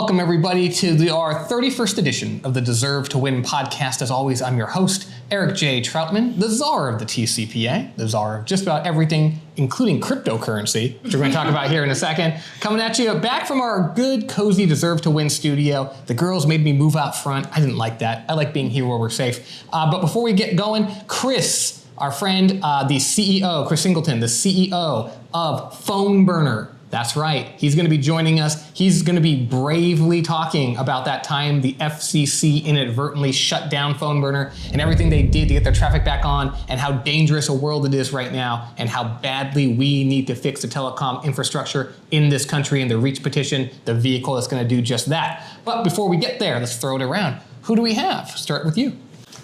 Welcome, everybody, to our 31st edition of the Deserve to Win podcast. As always, I'm your host, Eric J. Troutman, the czar of the TCPA, the czar of just about everything, including cryptocurrency, which we're going to talk about here in a second. Coming at you back from our good, cozy Deserve to Win studio. The girls made me move out front. I didn't like that. I like being here where we're safe. But before we get going, Chris, our friend, the CEO, Chris Singleton, the CEO of PhoneBurner. That's right. He's going to be joining us. He's going to be bravely talking about that time the FCC inadvertently shut down PhoneBurner and everything they did to get their traffic back on, and how dangerous a world it is right now, and how badly we need to fix the telecom infrastructure in this country, and the R.E.A.H petition, the vehicle that's going to do just that. But before we get there, let's throw it around. Who do we have? Start with you.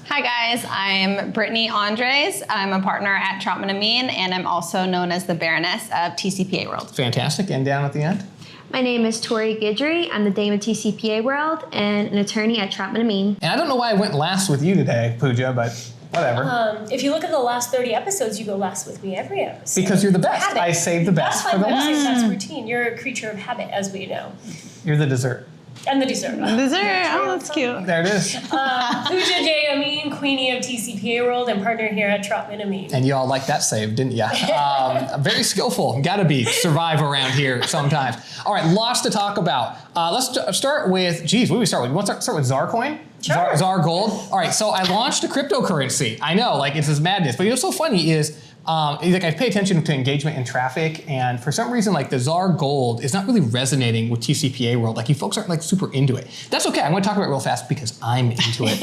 Hi guys, I'm Brittany Andres. I'm a partner at Troutman Amin, and I'm also known as the Baroness of TCPA World. Fantastic. And down at the end? My name is Tori Guidry. I'm the Dame of TCPA World and an attorney at Troutman Amin. And I don't know why I went last with you today, Pooja, but whatever. If you look at the last 30 episodes, you go last with me every episode. Because you're the best. Habit. I save the best That's for the last. That's routine. You're a creature of habit, as we know. You're the dessert. And the dessert. Oh, that's cute. There it is. Pooja J. Amin, Queenie of TCPA World, and partner here at Troutman Amin. And you all like that save, didn't you? Very skillful. Gotta be. Survive around here sometimes. All right, lots to talk about. Let's start with, geez, what do we start with? You want to start with Zar coin? Sure. Zar Gold? All right, so I launched a cryptocurrency. I know, like, it's this madness. But you know what's so funny is, like, I pay attention to engagement and traffic, and for some reason, like, the Zar Gold is not really resonating with TCPA World. Like, you folks aren't, like, super into it. That's okay. I'm going to talk about it real fast because I'm into it.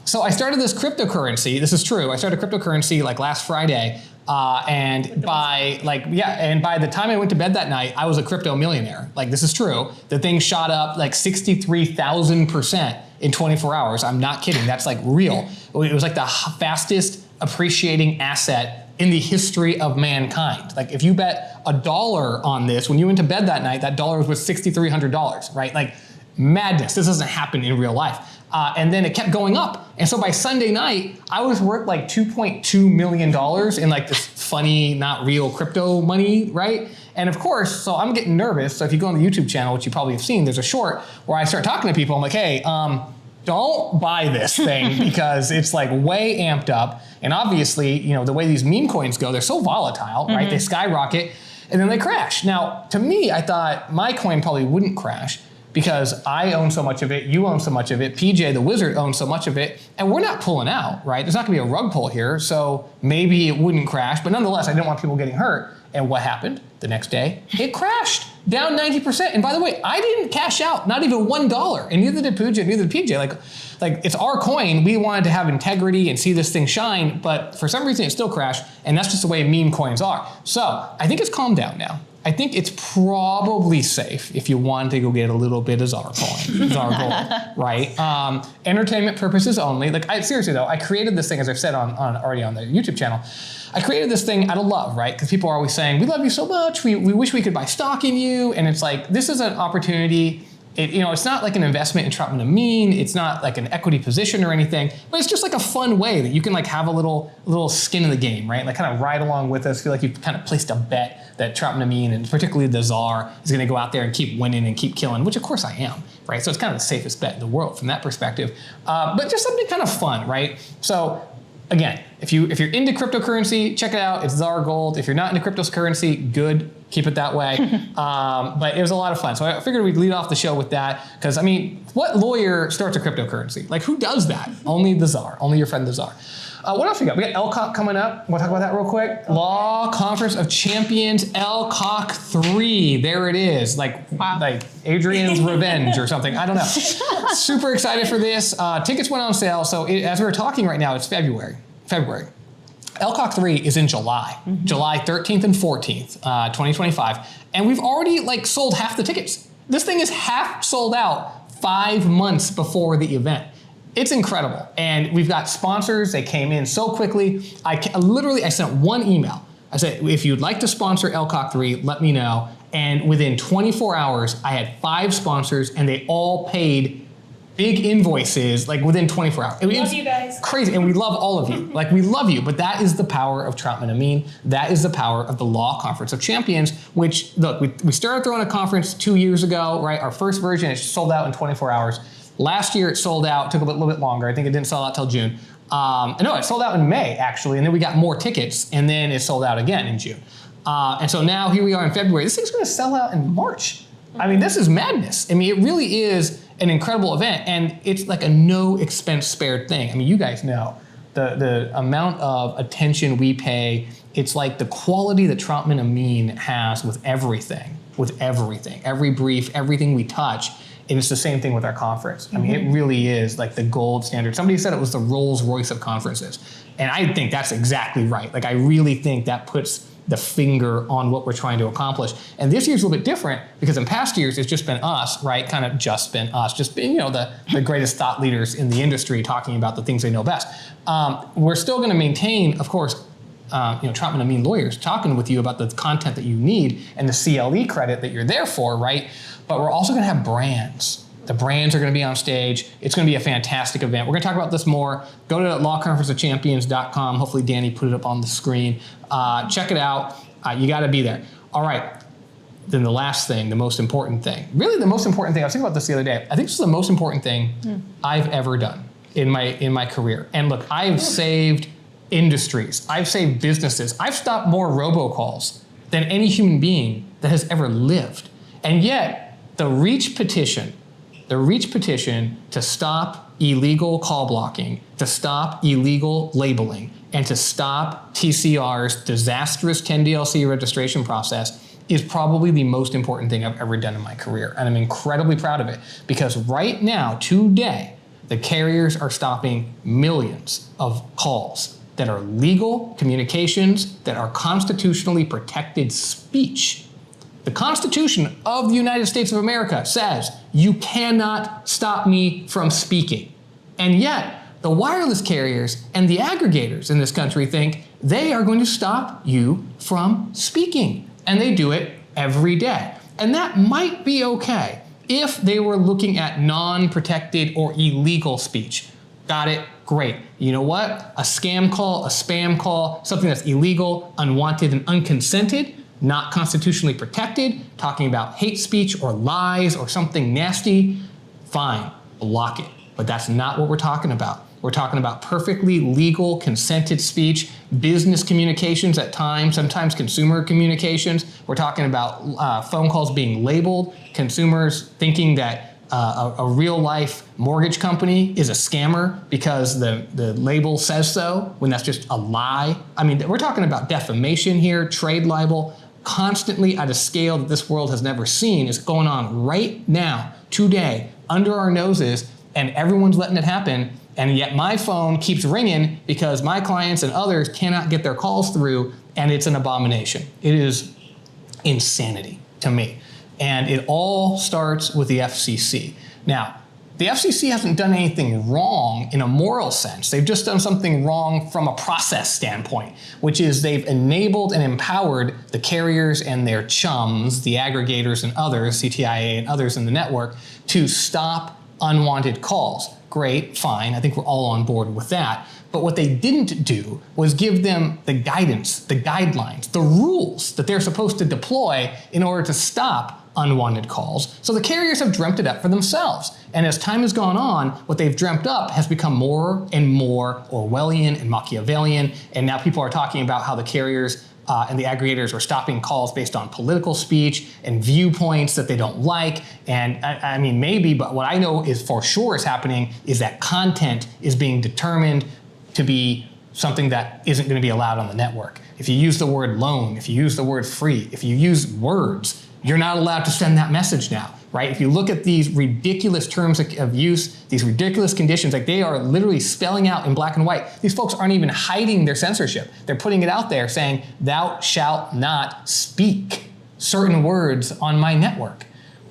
So I started this cryptocurrency. This is true. I started a cryptocurrency, like, last Friday. And by the time I went to bed that night, I was a crypto millionaire. Like, this is true. The thing shot up like 63,000% in 24 hours. I'm not kidding. That's like real. It was like the fastest appreciating asset in the history of mankind. Like, if you bet $1 on this, when you went to bed that night, that dollar was worth $6,300, right? Like, madness. This doesn't happen in real life. And then it kept going up. And so by Sunday night, I was worth like $2.2 million in like this funny, not real crypto money, right? And of course, so I'm getting nervous. So if you go on the YouTube channel, which you probably have seen, there's a short where I start talking to people. I'm like, hey, don't buy this thing because it's like way amped up. And obviously, you know, the way these meme coins go, they're so volatile, right? They skyrocket and then they crash. Now, to me, I thought my coin probably wouldn't crash because I own so much of it, you own so much of it, PJ the Wizard owns so much of it, and we're not pulling out, right? There's not gonna be a rug pull here, so maybe it wouldn't crash, but nonetheless, I didn't want people getting hurt. And what happened? The next day, it crashed down 90%. And by the way, I didn't cash out, not even $1, and neither did Pooja, neither did PJ. Like it's our coin. We wanted to have integrity and see this thing shine, but for some reason it still crashed, and that's just the way meme coins are. So I think it's calmed down now. I think it's probably safe if you want to go get a little bit of Zar coin, Zar Gold, right? Entertainment purposes only. Like, seriously though, I created this thing, as I've said already on the YouTube channel. I created this thing out of love, right? Because people are always saying, we love you so much, we wish we could buy stock in you. And it's like, this is an opportunity. It's not like an investment in Troutman Amin. It's not like an equity position or anything, but it's just like a fun way that you can like have a little skin in the game, right? Like kind of ride along with us, feel like you've kind of placed a bet that Troutman Amin, and particularly the Zar, is gonna go out there and keep winning and keep killing, which of course I am, right? So it's kind of the safest bet in the world from that perspective. But just something kind of fun, right? So again, if you're into cryptocurrency, check it out. It's Zar Gold. If you're not into cryptocurrency, good. Keep it that way. But it was a lot of fun. So I figured we'd lead off the show with that. Because, I mean, what lawyer starts a cryptocurrency? Like, who does that? Only the Zar. Only your friend the Zar. What else we got? We got LCOC coming up. Want to talk about that real quick? Okay. Law Conference of Champions LCOC 3. There it is. Like, wow. Like Adrian's Revenge or something. I don't know. Super excited for this. Tickets went on sale. So as we're talking right now, it's February. LCOC 3 is in July, July 13th and 14th, 2025. And we've already like sold half the tickets. This thing is half sold out 5 months before the event. It's incredible. And we've got sponsors. They came in so quickly. I sent one email. I said, if you'd like to sponsor LCOC 3, let me know. And within 24 hours, I had 5 sponsors and they all paid big invoices like within 24 hours. Love you guys. Crazy, and we love all of you. Like, we love you, but that is the power of Troutman Amin. That is the power of the Law Conference of Champions, which, look, we started throwing a conference 2 years ago, right? Our first version, it sold out in 24 hours. Last year, it sold out, took a little bit longer. I think it didn't sell out till June. No, it sold out in May, actually, and then we got more tickets, and then it sold out again in June. And so now here we are in February. This thing's gonna sell out in March. I mean, this is madness. I mean, it really is an incredible event, and it's like a no expense spared thing. I mean, you guys know the amount of attention we pay. It's like the quality that Troutman Amin has with everything, every brief, everything we touch. And it's the same thing with our conference. I mean, it really is like the gold standard. Somebody said it was the Rolls Royce of conferences. And I think that's exactly right. Like, I really think that puts the finger on what we're trying to accomplish. And this year's a little bit different because in past years, it's just been us, right? Kind of just been us, just being, the greatest thought leaders in the industry talking about the things they know best. We're still gonna maintain, of course, Troutman Amin lawyers talking with you about the content that you need and the CLE credit that you're there for, right? But we're also gonna have brands. The brands are gonna be on stage. It's gonna be a fantastic event. We're gonna talk about this more. Go to lawconferenceofchampions.com. Hopefully Danny put it up on the screen. Check it out. You gotta be there. All right, then the last thing, the most important thing. Really the most important thing, I was thinking about this the other day. I think this is the most important thing I've ever done in my career. And look, I've saved industries. I've saved businesses. I've stopped more robocalls than any human being that has ever lived. And yet, the R.E.A.H petition to stop illegal call blocking, to stop illegal labeling, and to stop TCR's disastrous 10DLC registration process is probably the most important thing I've ever done in my career. And I'm incredibly proud of it because right now, today, the carriers are stopping millions of calls that are legal communications, that are constitutionally protected speech. The Constitution of the United States of America says you cannot stop me from speaking. And yet, the wireless carriers and the aggregators in this country think they are going to stop you from speaking. And they do it every day. And that might be okay if they were looking at non-protected or illegal speech. Got it? Great. You know what? A scam call, a spam call, something that's illegal, unwanted, and unconsented, not constitutionally protected, talking about hate speech or lies or something nasty, fine, block it. But that's not what we're talking about. We're talking about perfectly legal, consented speech, business communications at times, sometimes consumer communications. We're talking about phone calls being labeled, consumers thinking that a real life mortgage company is a scammer because the label says so, when that's just a lie. I mean, we're talking about defamation here, trade libel, constantly at a scale that this world has never seen is going on right now, today, under our noses, and everyone's letting it happen. And yet my phone keeps ringing because my clients and others cannot get their calls through, and it's an abomination. It is insanity to me. And it all starts with the FCC. Now, the FCC hasn't done anything wrong in a moral sense. They've just done something wrong from a process standpoint, which is they've enabled and empowered the carriers and their chums, the aggregators and others, CTIA and others in the network, to stop unwanted calls. Great, fine, I think we're all on board with that. But what they didn't do was give them the guidance, the guidelines, the rules that they're supposed to deploy in order to stop unwanted calls. So the carriers have dreamt it up for themselves. And as time has gone on, what they've dreamt up has become more and more Orwellian and Machiavellian. And now people are talking about how the carriers and the aggregators are stopping calls based on political speech and viewpoints that they don't like. And I mean, maybe, but what I know is for sure is happening is that content is being determined to be something that isn't going to be allowed on the network. If you use the word loan, if you use the word free, if you use words, you're not allowed to send that message now, right? If you look at these ridiculous terms of use, these ridiculous conditions, like they are literally spelling out in black and white. These folks aren't even hiding their censorship. They're putting it out there saying, thou shalt not speak certain words on my network.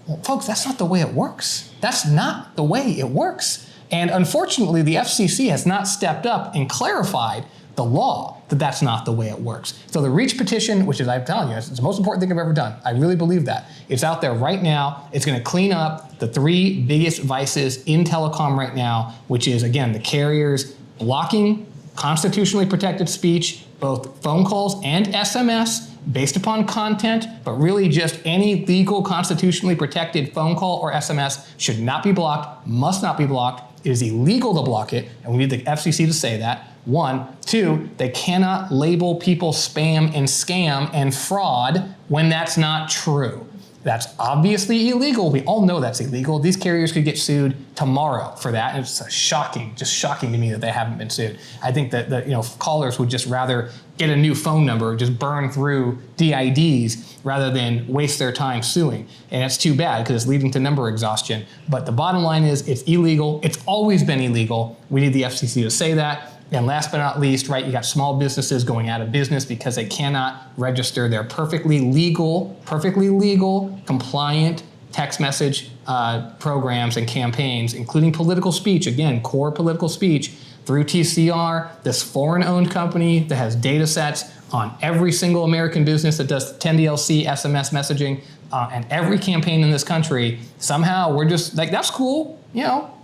Well, folks, that's not the way it works. That's not the way it works. And unfortunately, the FCC has not stepped up and clarified the law that that's not the way it works. So the R.E.A.H petition, which is, I'm telling you, it's the most important thing I've ever done. I really believe that. It's out there right now. It's going to clean up the 3 biggest vices in telecom right now, which is, again, the carriers blocking constitutionally protected speech, both phone calls and SMS, based upon content, but really just any legal constitutionally protected phone call or SMS should not be blocked, must not be blocked. It is illegal to block it, and we need the FCC to say that. 1. 2, they cannot label people spam and scam and fraud when that's not true. That's obviously illegal. We all know that's illegal. These carriers could get sued tomorrow for that. And it's shocking, just shocking to me that they haven't been sued. I think that callers would just rather get a new phone number, just burn through DIDs rather than waste their time suing. And it's too bad because it's leading to number exhaustion. But the bottom line is it's illegal. It's always been illegal. We need the FCC to say that. And last but not least, right, you got small businesses going out of business because they cannot register their perfectly legal, compliant text message programs and campaigns, including political speech, again, core political speech, through TCR, this foreign-owned company that has data sets on every single American business that does 10DLC SMS messaging, and every campaign in this country. Somehow we're just like, that's cool.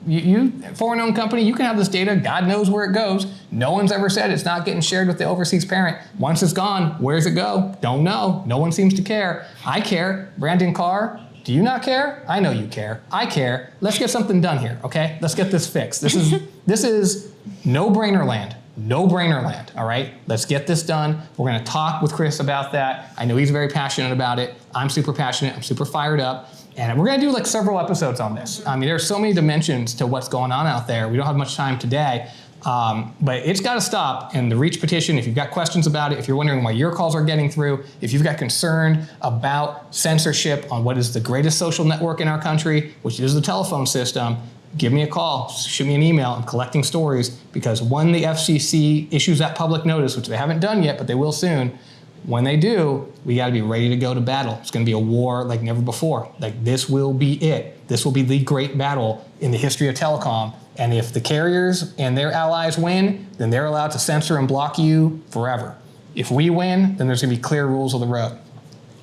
You foreign-owned company, you can have this data. God knows where it goes. No one's ever said it's not getting shared with the overseas parent. Once it's gone, where's it go? Don't know. No one seems to care. I care. Brandon Carr, do you not care? I know you care. I care. Let's get something done here, okay? Let's get this fixed. This is no-brainer land. No-brainer land, all right? Let's get this done. We're gonna talk with Chris about that. I know he's very passionate about it. I'm super passionate. I'm super fired up. And we're gonna do like several episodes on this. I mean, there's so many dimensions to what's going on out there. We don't have much time today, but it's gotta stop. And the R.E.A.H petition, if you've got questions about it, if you're wondering why your calls are getting through, if you've got concern about censorship on what is the greatest social network in our country, which is the telephone system, give me a call, shoot me an email. I'm collecting stories because when the FCC issues that public notice, which they haven't done yet, but they will soon, when they do, we got to be ready to go to battle. It's going to be a war like never before. Like this will be it. This will be the great battle in the history of telecom. And if the carriers and their allies win, then they're allowed to censor and block you forever. If we win, then there's going to be clear rules of the road.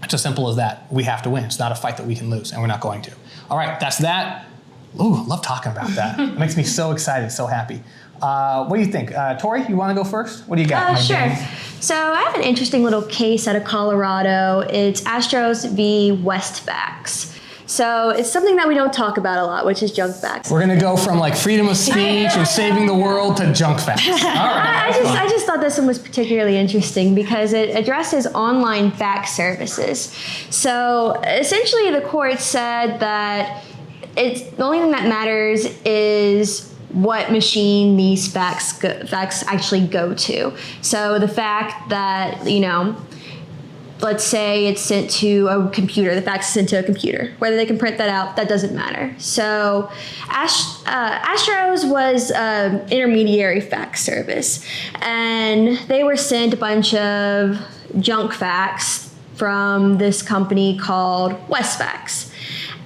It's as simple as that. We have to win. It's not a fight that we can lose, and we're not going to. All right, that's that. Ooh, I love talking about that. It makes me so excited, so happy. What do you think? Tori, you want to go first? What do you got? Sure. So I have an interesting little case out of Colorado. It's Astros v. Westfax. So it's something that we don't talk about a lot, which is junk facts. We're going to go from like freedom of speech and saving the world to junk facts. All right. I just thought this one was particularly interesting because it addresses online fax services. So essentially the court said that the only thing that matters is what machine these fax actually go to. So the fact that, let's say it's sent to a computer, the fax is sent to a computer. Whether they can print that out, that doesn't matter. So Astros was an intermediary fax service, and they were sent a bunch of junk fax from this company called Westfax.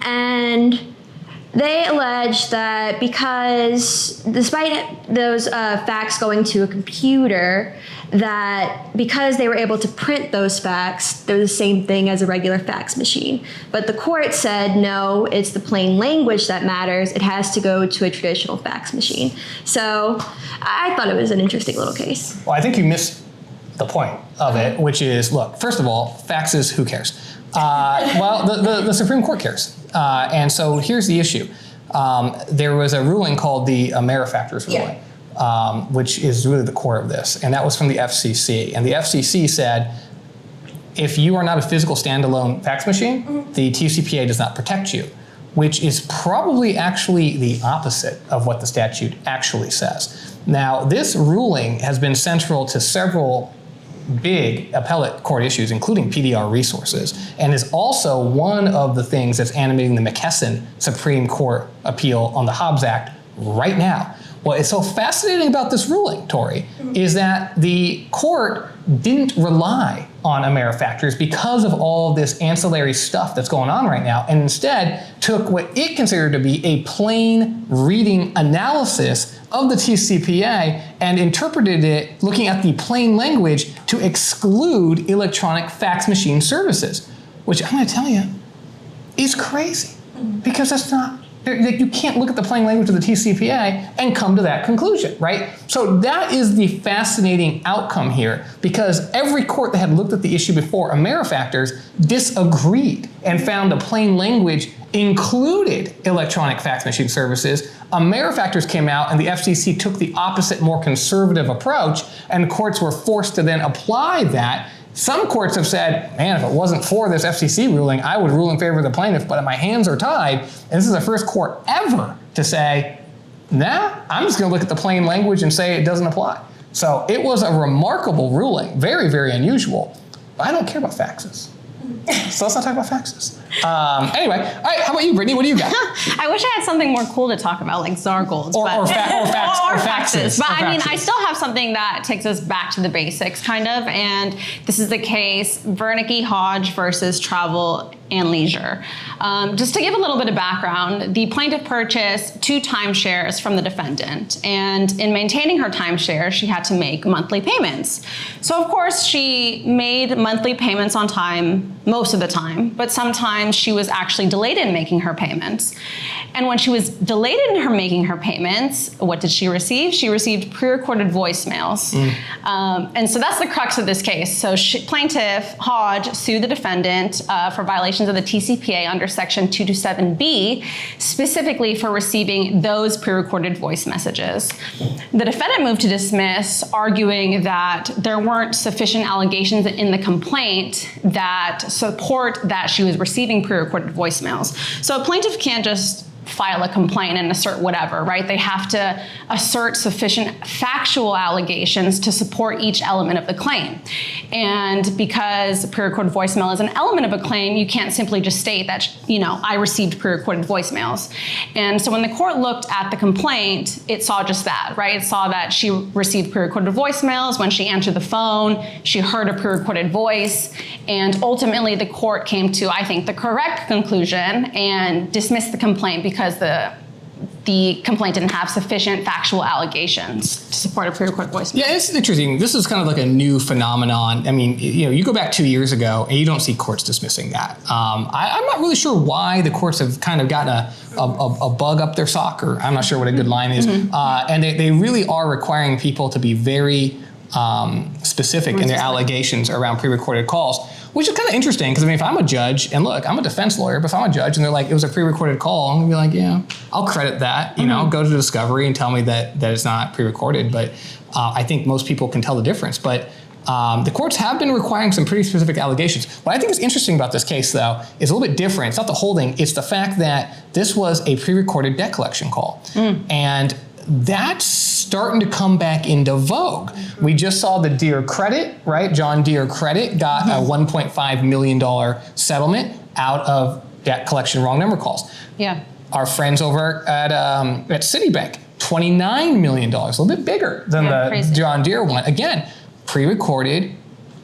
And they allege that because, despite those fax going to a computer, that because they were able to print those fax, they're the same thing as a regular fax machine. But the court said, no, it's the plain language that matters. It has to go to a traditional fax machine. So I thought it was an interesting little case. Well, I think you missed the point of it, which is, look, first of all, faxes, who cares? Well, the Supreme Court cares. And so here's the issue. There was a ruling called the Amerifactors ruling, which is really the core of this. And that was from the FCC. And the FCC said, if you are not a physical standalone fax machine, the TCPA does not protect you, which is probably actually the opposite of what the statute actually says. Now, this ruling has been central to several big appellate court issues, including PDR resources, and is also one of the things that's animating the McKesson Supreme Court appeal on the Hobbs Act right now. What is so fascinating about this ruling, Tori, is that the court didn't rely on AmeriFactors because of all this ancillary stuff that's going on right now, and instead took what it considered to be a plain reading analysis of the TCPA and interpreted it looking at the plain language to exclude electronic fax machine services, which I'm going to tell you is crazy, because that's not, you can't look at the plain language of the TCPA and come to that conclusion, right? So that is the fascinating outcome here, because every court that had looked at the issue before AmeriFactors disagreed and found the plain language included electronic fax machine services. AmeriFactors came out and the FCC took the opposite, more conservative approach, and courts were forced to then apply that. Some courts have said, man, if it wasn't for this FCC ruling, I would rule in favor of the plaintiff, but my hands are tied. And this is the first court ever to say, nah, I'm just going to look at the plain language and say it doesn't apply. So it was a remarkable ruling, very, very unusual. But I don't care about faxes. So let's not talk about faxes. Anyway, all right, how about you, Brittany? What do you got? I wish I had something more cool to talk about, like Zar Gold. Or faxes. But I mean, I still have something that takes us back to the basics, kind of. And this is the case, Wernicke Hodge versus Travel and Leisure. Just to give a little bit of background, the plaintiff purchased 2 timeshares from the defendant. And in maintaining her timeshare, she had to make monthly payments. So of course, she made monthly payments on time most of the time, but sometimes she was actually delayed in making her payments. And when she was delayed in her making her payments, what did she receive? She received pre-recorded voicemails. And so that's the crux of this case. So plaintiff Hodge sued the defendant for violations of the TCPA under section 227B, specifically for receiving those pre-recorded voice messages. The defendant moved to dismiss, arguing that there weren't sufficient allegations in the complaint that support that she was receiving pre-recorded voicemails. So a plaintiff can't just file a complaint and assert whatever, right? They have to assert sufficient factual allegations to support each element of the claim. And because pre-recorded voicemail is an element of a claim, you can't simply just state that, I received pre-recorded voicemails. And so when the court looked at the complaint, it saw just that, right? It saw that she received pre-recorded voicemails. When she answered the phone, she heard a pre-recorded voice. And ultimately, the court came to, I think, the correct conclusion and dismissed the complaint because the complaint didn't have sufficient factual allegations to support a pre-recorded voicemail. Yeah, it's interesting. This is kind of like a new phenomenon. I mean, you go back 2 years ago and you don't see courts dismissing that. I'm not really sure why the courts have kind of gotten a bug up their sock, or I'm not sure what a good line is. And they really are requiring people to be very specific in their allegations around pre-recorded calls, which is kind of interesting, because if I'm a judge, and look, I'm a defense lawyer, but if I'm a judge and they're like, it was a pre-recorded call, I'm gonna be like, yeah, I'll credit that, go to discovery and tell me that it's not pre-recorded. But I think most people can tell the difference. But the courts have been requiring some pretty specific allegations. What I think is interesting about this case, though, is a little bit different. It's not the holding, it's the fact that this was a pre-recorded debt collection call. And that's starting to come back into vogue. We just saw the Deere Credit, right? John Deere Credit got a $1.5 million settlement out of debt collection wrong number calls. Yeah. Our friends over at Citibank, $29 million, a little bit bigger than the crazy. John Deere one. Again, pre-recorded,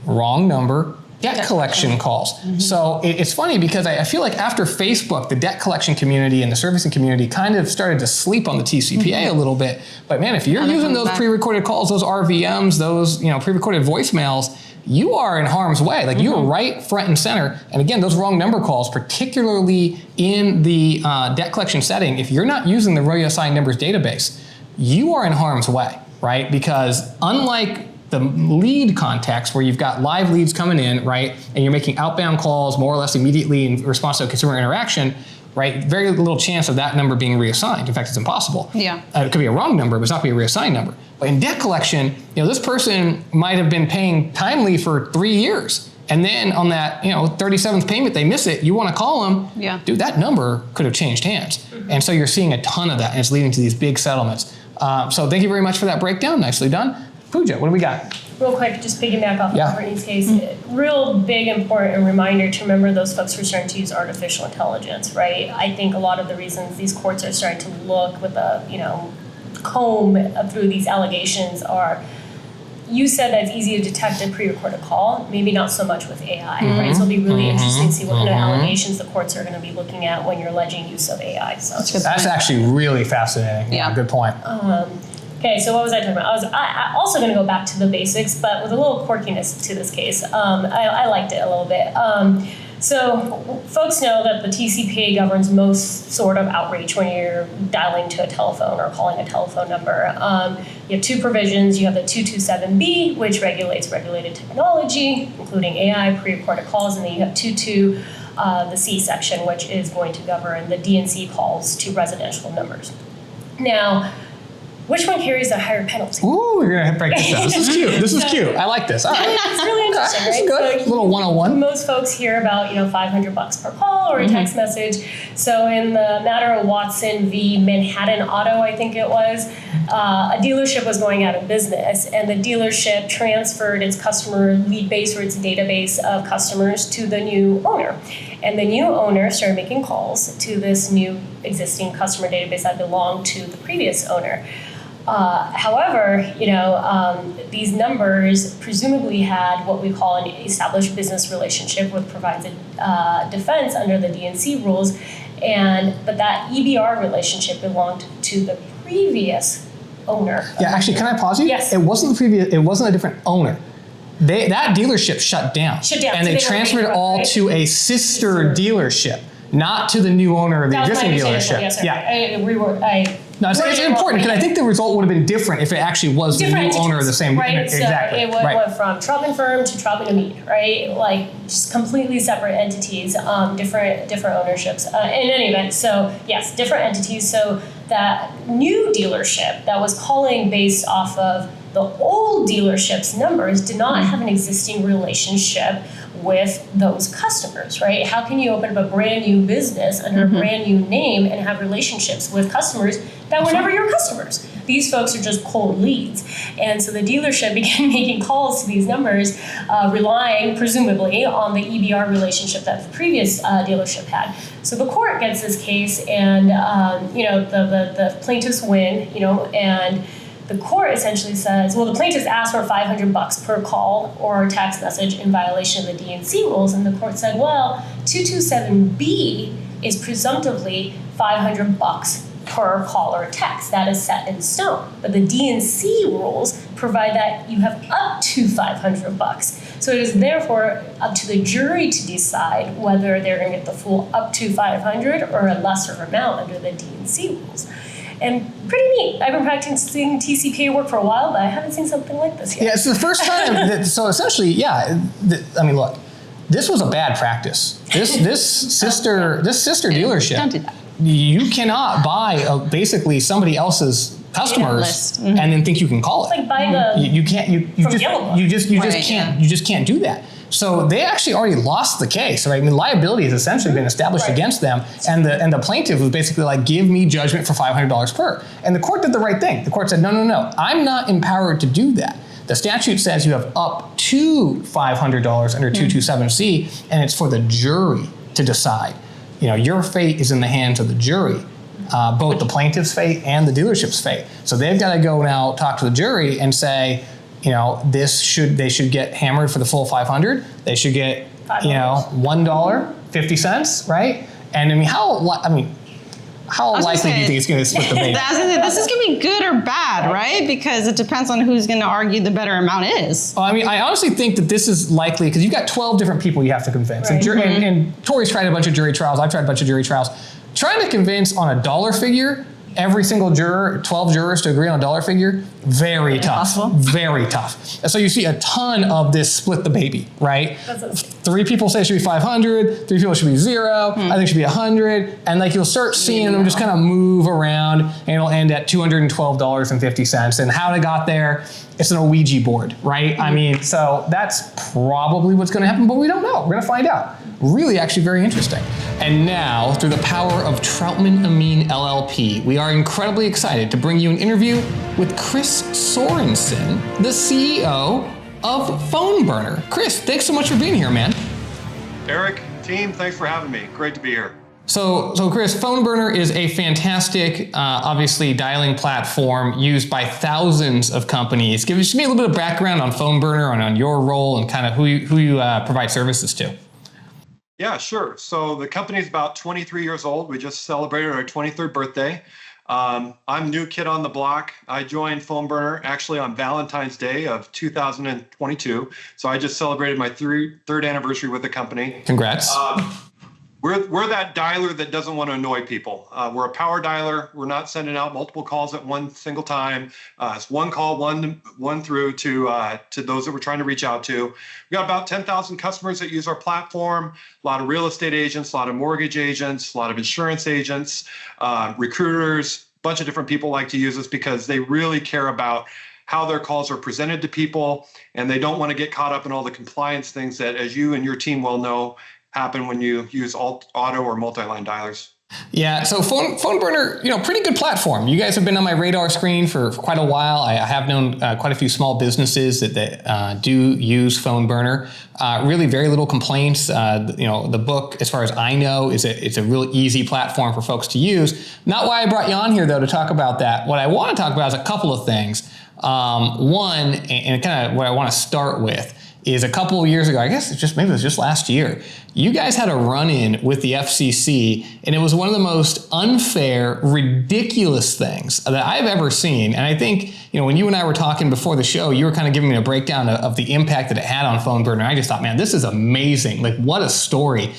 wrong number, debt collection calls. So it's funny, because I feel like after Facebook, the debt collection community and the servicing community kind of started to sleep on the TCPA a little bit. But man, if you're using those pre-recorded calls, those RVMs, those pre-recorded voicemails, you are in harm's way. Like you're right front and center. And again, those wrong number calls, particularly in the debt collection setting, if you're not using the royally assigned numbers database, you are in harm's way, right? Because unlike the lead context where you've got live leads coming in, right, and you're making outbound calls more or less immediately in response to a consumer interaction, right, very little chance of that number being reassigned. In fact, it's impossible. Yeah. It could be a wrong number, but it's not going to be a reassigned number. But in debt collection, this person might have been paying timely for 3 years. And then on that, 37th payment, they miss it. You want to call them. Yeah. Dude, that number could have changed hands. And so you're seeing a ton of that, and it's leading to these big settlements. So thank you very much for that breakdown. Nicely done. Pooja, what do we got? Real quick, just piggyback off of Brittany's case, real big important reminder to remember those folks who are starting to use artificial intelligence, right? I think a lot of the reasons these courts are starting to look with a, comb through these allegations are you said that it's easy to detect a pre-recorded call, maybe not so much with AI, right? So it'll be really interesting to see what kind of allegations the courts are going to be looking at when you're alleging use of AI. So that's actually really fascinating. Yeah, good point. Okay, so what was I talking about? I also going to go back to the basics, but with a little quirkiness to this case. I liked it a little bit. So folks know that the TCPA governs most sort of outreach when you're dialing to a telephone or calling a telephone number. You have two provisions. You have the 227B, which regulates regulated technology, including AI, pre-recorded calls, and then you have 22, the C section, which is going to govern the DNC calls to residential numbers. Now, which one carries a higher penalty? Ooh, we're gonna break this down. This is cute. This is cute. I like this. All right. It's really interesting, right? This is good. So little 101. Most folks hear about, $500 per call or a text message. So in the matter of Watson v. Manhattan Auto, I think it was, a dealership was going out of business, and the dealership transferred its customer lead base or its database of customers to the new owner. And the new owner started making calls to this new existing customer database that belonged to the previous owner. However, these numbers presumably had what we call an established business relationship, which provides a defense under the DNC rules, but that EBR relationship belonged to the previous owner. Yeah, actually, can I pause you? Yes. It wasn't a different owner. That dealership shut down. And they transferred it all to a sister dealership, not to the new owner of the existing dealership. Yes, sir. Yeah. No, it's important because I think the result would have been different if it actually was the new owner of the same. Right. Exactly. So it went from Traub and Firm to Traub and Amid, right? Like just completely separate entities, different ownerships. In any event, so yes, different entities. So that new dealership that was calling based off of the old dealership's numbers did not have an existing relationship with those customers, right? How can you open up a brand new business under a brand new name and have relationships with customers that were never your customers? These folks are just cold leads. And so the dealership began making calls to these numbers, relying presumably on the EBR relationship that the previous dealership had. So the court gets this case, and the plaintiffs win, and the court essentially says, well, the plaintiffs asked for $500 per call or text message in violation of the DNC rules, and the court said, well, 227B is presumptively $500 per call or text. That is set in stone. But the DNC rules provide that you have up to $500. So it is therefore up to the jury to decide whether they're going to get the full up to $500 or a lesser amount under the DNC rules. And pretty neat. I've been practicing TCPA work for a while, but I haven't seen something like this yet. Yeah, it's the first time. So essentially, look, this was a bad practice. This sister dealership. Don't do that. You cannot buy basically somebody else's customers and then think you can call it. It's like buying you can't. You just can't do that. So they actually already lost the case, right? I mean, liability has essentially been established against them, and the plaintiff was basically like, give me judgment for $500 per. And the court did the right thing. The court said, no, I'm not empowered to do that. The statute says you have up to $500 under 227C, and it's for the jury to decide. Your fate is in the hands of the jury, both the plaintiff's fate and the dealership's fate. So they've got to go now talk to the jury and say, they should get hammered for the full 500. They should get, $1.50, right? And how likely do you think it's going to split the baby? This is going to be good or bad, right? Because it depends on who's going to argue the better amount is. Well, I honestly think that this is likely because you've got 12 different people you have to convince. Right. And Tori's tried a bunch of jury trials. I've tried a bunch of jury trials. Trying to convince on a dollar figure every single juror, 12 jurors to agree on a dollar figure, very tough. Impossible. Very tough. And so you see a ton of this split the baby, right? 3 people say it should be 500, 3 people should be 0, I think it should be 100, and you'll start seeing them just kind of move around, and it'll end at $212.50. And how they got there, it's an Ouija board, right? I mean, so that's probably what's going to happen, but we don't know. We're going to find out. Really, actually very interesting. And now, through the power of Troutman Amin LLP, we are incredibly excited to bring you an interview with Chris Sorensen, the CEO of PhoneBurner. Chris, thanks so much for being here, man. Eric, team, thanks for having me. Great to be here. So Chris, PhoneBurner is a fantastic, obviously, dialing platform used by thousands of companies. Give me a little bit of background on PhoneBurner and on your role and kind of who you provide services to. Yeah, sure. So the company's about 23 years old. We just celebrated our 23rd birthday. I'm a new kid on the block. I joined PhoneBurner actually on Valentine's Day of 2022. So I just celebrated my third anniversary with the company. Congrats. We're that dialer that doesn't want to annoy people. We're a power dialer. We're not sending out multiple calls at one single time. It's one call, one through to those that we're trying to reach out to. We've got about 10,000 customers that use our platform. A lot of real estate agents, a lot of mortgage agents, a lot of insurance agents, recruiters. A bunch of different people like to use us because they really care about how their calls are presented to people, and they don't want to get caught up in all the compliance things that, as you and your team well know, happen when you use auto or multi-line dialers. Yeah, so PhoneBurner, pretty good platform. You guys have been on my radar screen for quite a while. I have known quite a few small businesses that do use PhoneBurner. Really, very little complaints. The book, as far as I know, it's a real easy platform for folks to use. Not why I brought you on here though to talk about that. What I want to talk about is a couple of things. One, and kind of what I want to start with, is a couple of years ago, I guess maybe it was just last year, you guys had a run-in with the FCC, and it was one of the most unfair, ridiculous things that I've ever seen. And I think, when you and I were talking before the show, you were kind of giving me a breakdown of the impact that it had on PhoneBurner. I just thought, man, this is amazing. Like, what a story.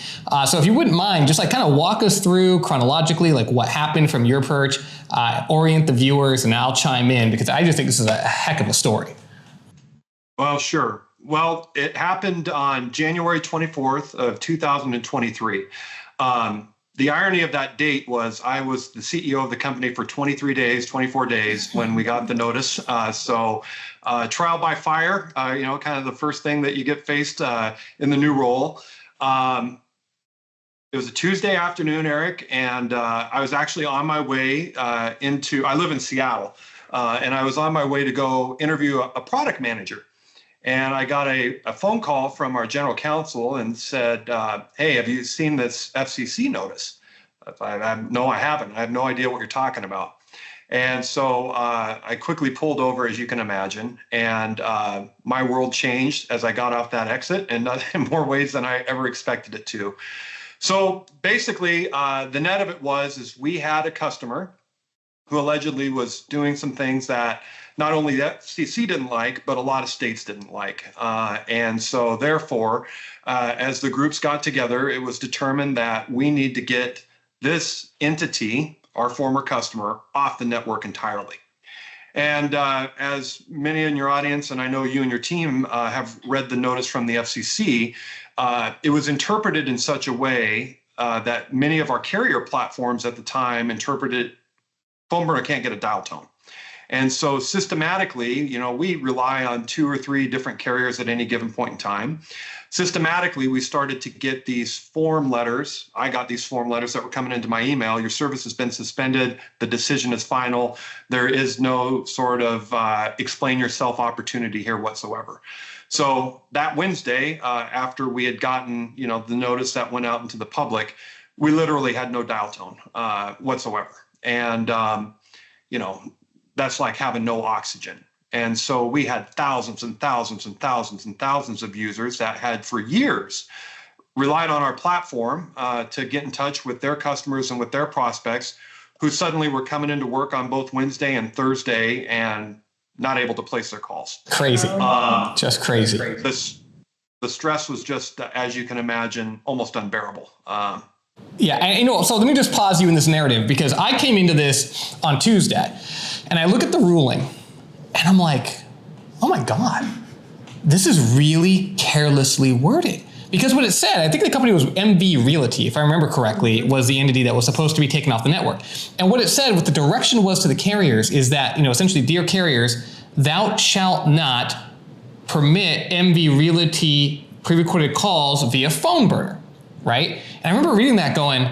So if you wouldn't mind, just kind of walk us through chronologically, what happened from your perch, orient the viewers, and I'll chime in, because I just think this is a heck of a story. Well, sure. Well, it happened on January 24th of 2023. The irony of that date was I was the CEO of the company for 24 days when we got the notice. So trial by fire, kind of the first thing that you get faced in the new role. It was a Tuesday afternoon, Eric, and I was actually on my way I live in Seattle, and I was on my way to go interview a product manager. And I got a phone call from our general counsel and said, hey, have you seen this FCC notice? No, I haven't. I have no idea what you're talking about. And so I quickly pulled over, as you can imagine, and my world changed as I got off that exit in more ways than I ever expected it to. So basically, the net of it is we had a customer who allegedly was doing some things that not only the FCC didn't like, but a lot of states didn't like. And so therefore, as the groups got together, it was determined that we need to get this entity, our former customer, off the network entirely. And as many in your audience, and I know you and your team have read the notice from the FCC, it was interpreted in such a way that many of our carrier platforms at the time interpreted PhoneBurner can't get a dial tone. And so systematically, we rely on 2 or 3 different carriers at any given point in time. Systematically, we started to get these form letters. I got these form letters that were coming into my email. Your service has been suspended. The decision is final. There is no sort of explain yourself opportunity here whatsoever. So that Wednesday, after we had gotten, the notice that went out into the public, we literally had no dial tone whatsoever. And, that's like having no oxygen. And so we had thousands and thousands and thousands and thousands of users that had for years relied on our platform to get in touch with their customers and with their prospects, who suddenly were coming into work on both Wednesday and Thursday and not able to place their calls. Crazy. Just crazy. The stress was just, as you can imagine, almost unbearable. Yeah, and so let me just pause you in this narrative, because I came into this on Tuesday and I look at the ruling and I'm like, oh my God, this is really carelessly worded. Because what it said, I think the company was MV Realty, if I remember correctly, was the entity that was supposed to be taken off the network. And what it said, what the direction was to the carriers, is that, essentially, dear carriers, thou shalt not permit MV Realty pre-recorded calls via PhoneBurner, right? And I remember reading that going,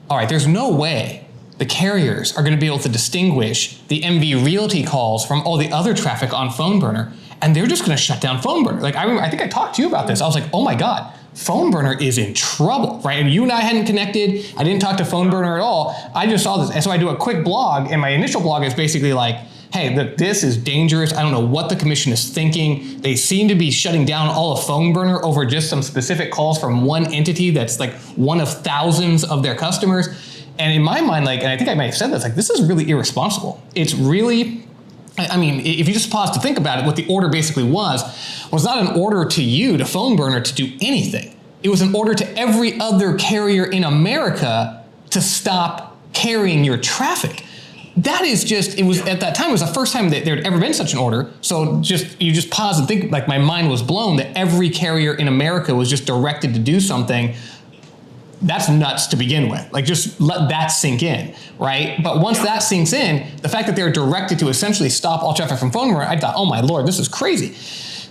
all right, there's no way the carriers are going to be able to distinguish the MV Realty calls from all the other traffic on PhoneBurner, and they're just going to shut down PhoneBurner. Like, I think I talked to you about this. I was like, oh my God, PhoneBurner is in trouble, right? And you and I hadn't connected. I didn't talk to PhoneBurner at all. I just saw this. And so I do a quick blog, and my initial blog is basically like, hey, this is dangerous. I don't know what the commission is thinking. They seem to be shutting down all of PhoneBurner over just some specific calls from one entity that's like one of thousands of their customers. And in my mind, like, and I think I might have said this, like, this is really irresponsible. It's really, I mean, if you just pause to think about it, what the order basically was not an order to you, to PhoneBurner, to do anything. It was an order to every other carrier in America to stop carrying your traffic. That is just, it was, at that time, it was the first time that there had ever been such an order. So you just pause and think, like, my mind was blown that every carrier in America was just directed to do something. That's nuts to begin with. Like, just let that sink in, right? But once that sinks in, the fact that they're directed to essentially stop all traffic from PhoneBurner, I thought, oh my Lord, this is crazy.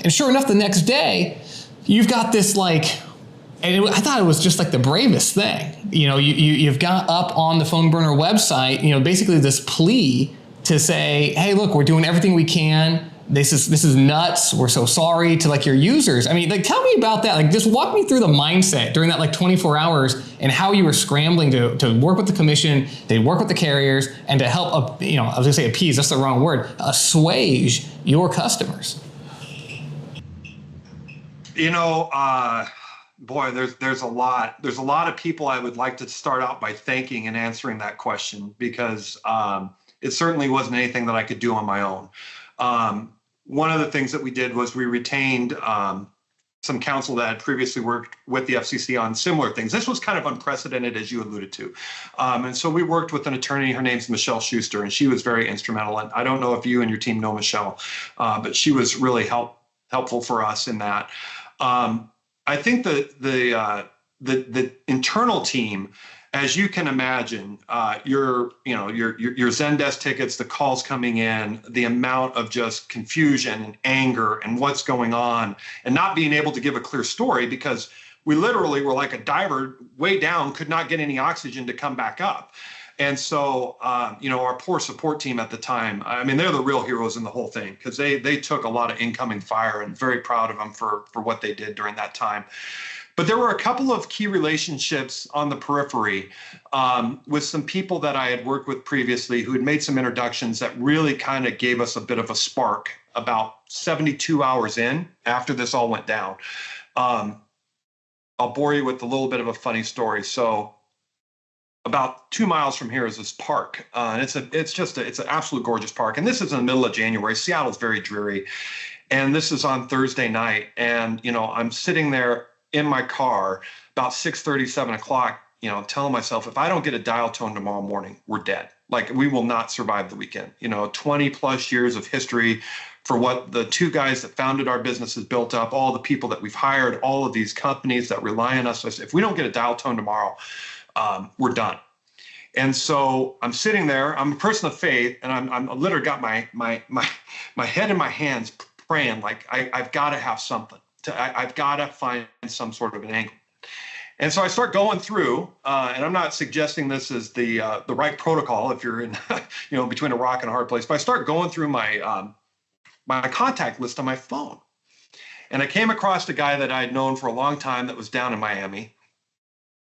And sure enough, the next day, you've got this, like, and I thought it was just like the bravest thing. You know, you've got up on the PhoneBurner website, you know, basically this plea to say, hey, look, we're doing everything we can. This is nuts. We're so sorry to, like, your users. I mean, like, tell me about that. Like, just walk me through the mindset during that, like, 24 hours and how you were scrambling to work with the commission, to work with the carriers, and to help, you know, I was gonna say appease, that's the wrong word, assuage your customers. You know, boy, there's a lot of people I would like to start out by thanking and answering that question, because it certainly wasn't anything that I could do on my own. One of the things that we did was we retained some counsel that had previously worked with the FCC on similar things. This was kind of unprecedented, as you alluded to. And so we worked with an attorney. Her name's Michelle Schuster, and she was very instrumental. And I don't know if you and your team know Michelle, but she was really helpful for us in that. I think the internal team, as you can imagine, your Zendesk tickets, the calls coming in, the amount of just confusion and anger and what's going on, and not being able to give a clear story, because we literally were like a diver way down, could not get any oxygen to come back up. And so, our poor support team at the time, I mean, they're the real heroes in the whole thing, because they took a lot of incoming fire, and very proud of them for what they did during that time. But there were a couple of key relationships on the periphery with some people that I had worked with previously who had made some introductions that really kind of gave us a bit of a spark about 72 hours in after this all went down. I'll bore you with a little bit of a funny story. So about 2 miles from here is this park. And it's an absolute gorgeous park. And this is in the middle of January. Seattle's very dreary. And this is on Thursday night. And, I'm sitting there in my car about 6:30, 7 o'clock, telling myself, if I don't get a dial tone tomorrow morning, we're dead. Like, we will not survive the weekend. 20 plus years of history for what the two guys that founded our business has built up, all the people that we've hired, all of these companies that rely on us. If we don't get a dial tone tomorrow, we're done. And so I'm sitting there, I'm a person of faith, and I'm literally got my head in my hands praying, like, I've got to have something. I've got to find some sort of an angle. And so I start going through, and I'm not suggesting this is the right protocol if you're in, between a rock and a hard place, but I start going through my contact list on my phone. And I came across a guy that I had known for a long time that was down in Miami.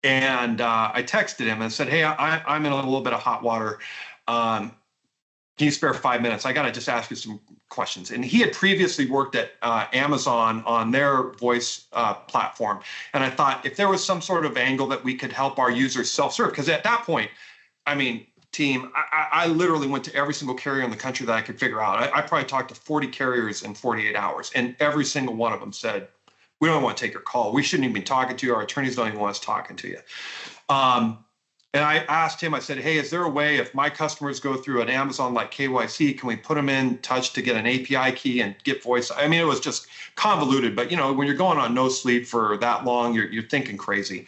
And I texted him and said, hey, I'm in a little bit of hot water. Can you spare 5 minutes? I got to just ask you some questions. And he had previously worked at Amazon on their voice platform. And I thought, if there was some sort of angle that we could help our users self-serve, because at that point, I mean, team, I literally went to every single carrier in the country that I could figure out. I probably talked to 40 carriers in 48 hours. And every single one of them said, we don't want to take your call. We shouldn't even be talking to you. Our attorneys don't even want us talking to you. And I asked him, I said, hey, is there a way, if my customers go through an Amazon like KYC, can we put them in touch to get an API key and get voice? I mean, it was just convoluted, but when you're going on no sleep for that long, you're thinking crazy.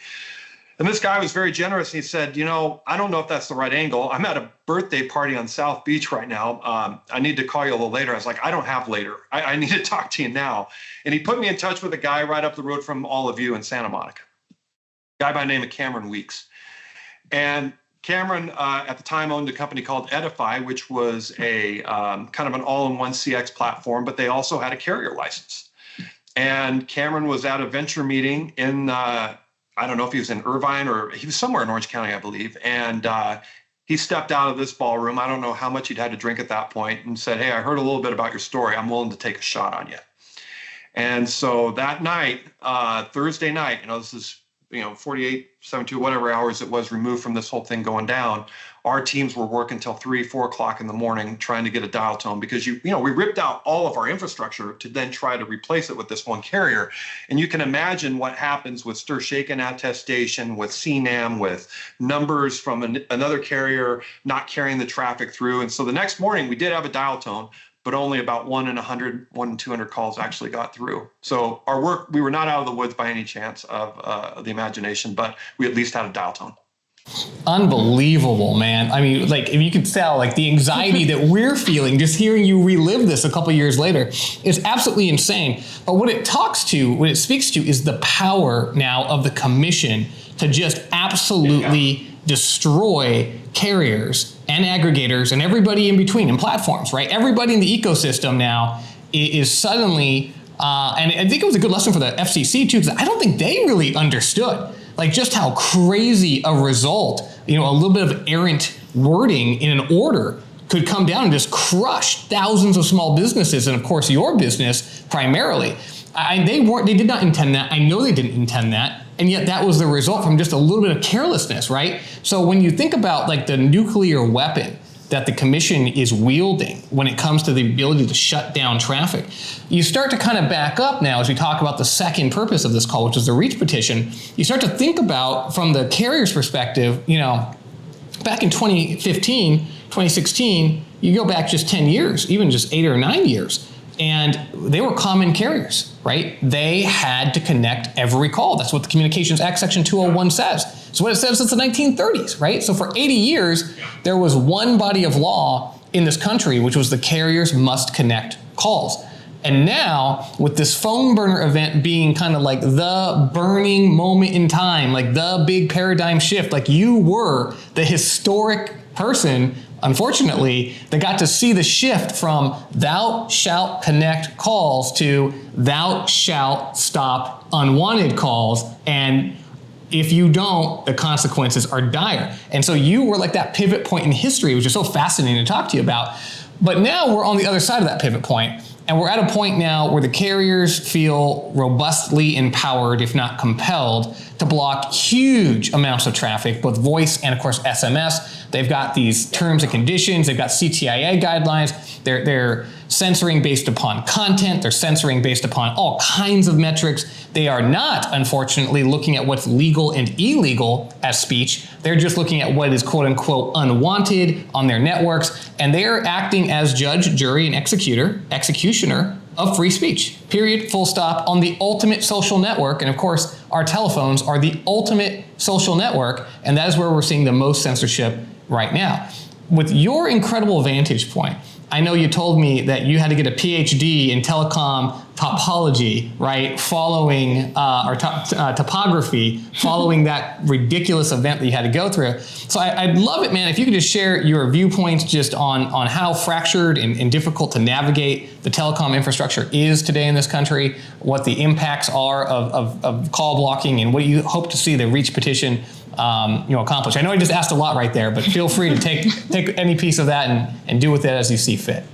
And this guy was very generous. And he said, I don't know if that's the right angle. I'm at a birthday party on South Beach right now. I need to call you a little later. I was like, I don't have later. I need to talk to you now. And he put me in touch with a guy right up the road from all of you in Santa Monica, a guy by the name of Cameron Weeks. And Cameron at the time owned a company called Edify, which was a kind of an all-in-one CX platform, but they also had a carrier license. And Cameron was at a venture meeting in, I don't know if he was in Irvine or he was somewhere in Orange County, I believe. And he stepped out of this ballroom. I don't know how much he'd had to drink at that point and said, "Hey, I heard a little bit about your story. I'm willing to take a shot on you." And so that night, Thursday night, this is 48, 72, whatever hours it was removed from this whole thing going down, our teams were working till 3, 4 o'clock in the morning trying to get a dial tone because we ripped out all of our infrastructure to then try to replace it with this one carrier. And you can imagine what happens with stir shaken attestation, with CNAM, with numbers from another carrier not carrying the traffic through. And so the next morning we did have a dial tone, but only about 1 in 100, 1 in 200 calls actually got through. So our work, we were not out of the woods by any chance of the imagination, but we at least had a dial tone. Unbelievable, man. I mean, like, if you could tell, like, the anxiety that we're feeling just hearing you relive this a couple years later is absolutely insane. But what it speaks to is the power now of the commission to just absolutely destroy carriers and aggregators and everybody in between and platforms, right? Everybody in the ecosystem now is suddenly, and I think it was a good lesson for the FCC too, because I don't think they really understood like just how crazy a result, a little bit of errant wording in an order could come down and just crush thousands of small businesses, and of course your business primarily. They did not intend that. I know they didn't intend that. And yet that was the result from just a little bit of carelessness, right? So when you think about like the nuclear weapon that the commission is wielding when it comes to the ability to shut down traffic, you start to kind of back up now as we talk about the second purpose of this call, which is the R.E.A.H petition. You start to think about from the carrier's perspective, back in 2015, 2016, you go back just 10 years, even just 8 or 9 years. And they were common carriers, right? They had to connect every call. That's what the Communications Act Section 201 says. It's what it says since the 1930s, right? So for 80 years, there was one body of law in this country, which was the carriers must connect calls. And now, with this PhoneBurner event being kind of like the burning moment in time, like the big paradigm shift, like you were the historic person, unfortunately, they got to see the shift from thou shalt connect calls to thou shalt stop unwanted calls. And if you don't, the consequences are dire. And so you were like that pivot point in history, which is so fascinating to talk to you about. But now we're on the other side of that pivot point. And we're at a point now where the carriers feel robustly empowered, if not compelled, to block huge amounts of traffic, both voice and, of course, SMS. They've got these terms and conditions. They've got CTIA guidelines. They're censoring based upon content. They're censoring based upon all kinds of metrics. They are not, unfortunately, looking at what's legal and illegal as speech. They're just looking at what is, quote unquote, unwanted on their networks. And they're acting as judge, jury, and executioner of free speech, period, full stop, on the ultimate social network. And of course, our telephones are the ultimate social network. And that is where we're seeing the most censorship right now. With your incredible vantage point, I know you told me that you had to get a PhD in telecom topology, right? Following, topography, following that ridiculous event that you had to go through. So I'd love it, man, if you could just share your viewpoints just on how fractured and difficult to navigate the telecom infrastructure is today in this country, what the impacts are of call blocking, and what you hope to see the R.E.A.H petition accomplish. I know I just asked a lot right there, but feel free to take any piece of that and do with it as you see fit.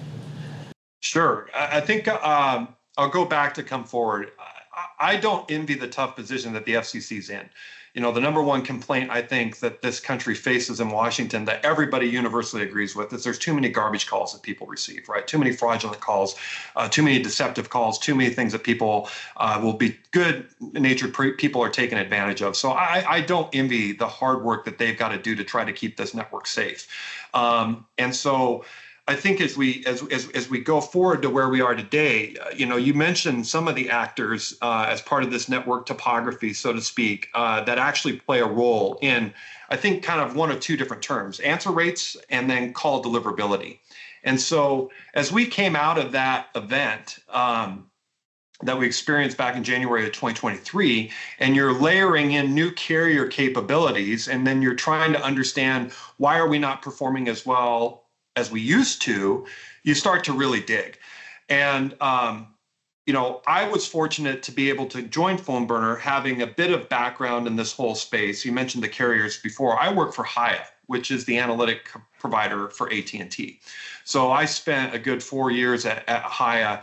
Sure. I think I'll go back to come forward. I don't envy the tough position that the FCC's in. The number one complaint I think that this country faces in Washington that everybody universally agrees with is there's too many garbage calls that people receive, right? Too many fraudulent calls, too many deceptive calls, too many things that people will be good-natured people are taking advantage of. So I don't envy the hard work that they've got to do to try to keep this network safe. And so I think as we go forward to where we are today, you mentioned some of the actors as part of this network topography, so to speak, that actually play a role in, I think, kind of one of two different terms: answer rates and then call deliverability. And so as we came out of that event, that we experienced back in January of 2023, and you're layering in new carrier capabilities, and then you're trying to understand why are we not performing as well as we used to, you start to really dig. And I was fortunate to be able to join PhoneBurner having a bit of background in this whole space. You mentioned the carriers before. I work for R.E.A.C.H, which is the analytic provider for AT&T. So I spent a good 4 years at R.E.A.C.H,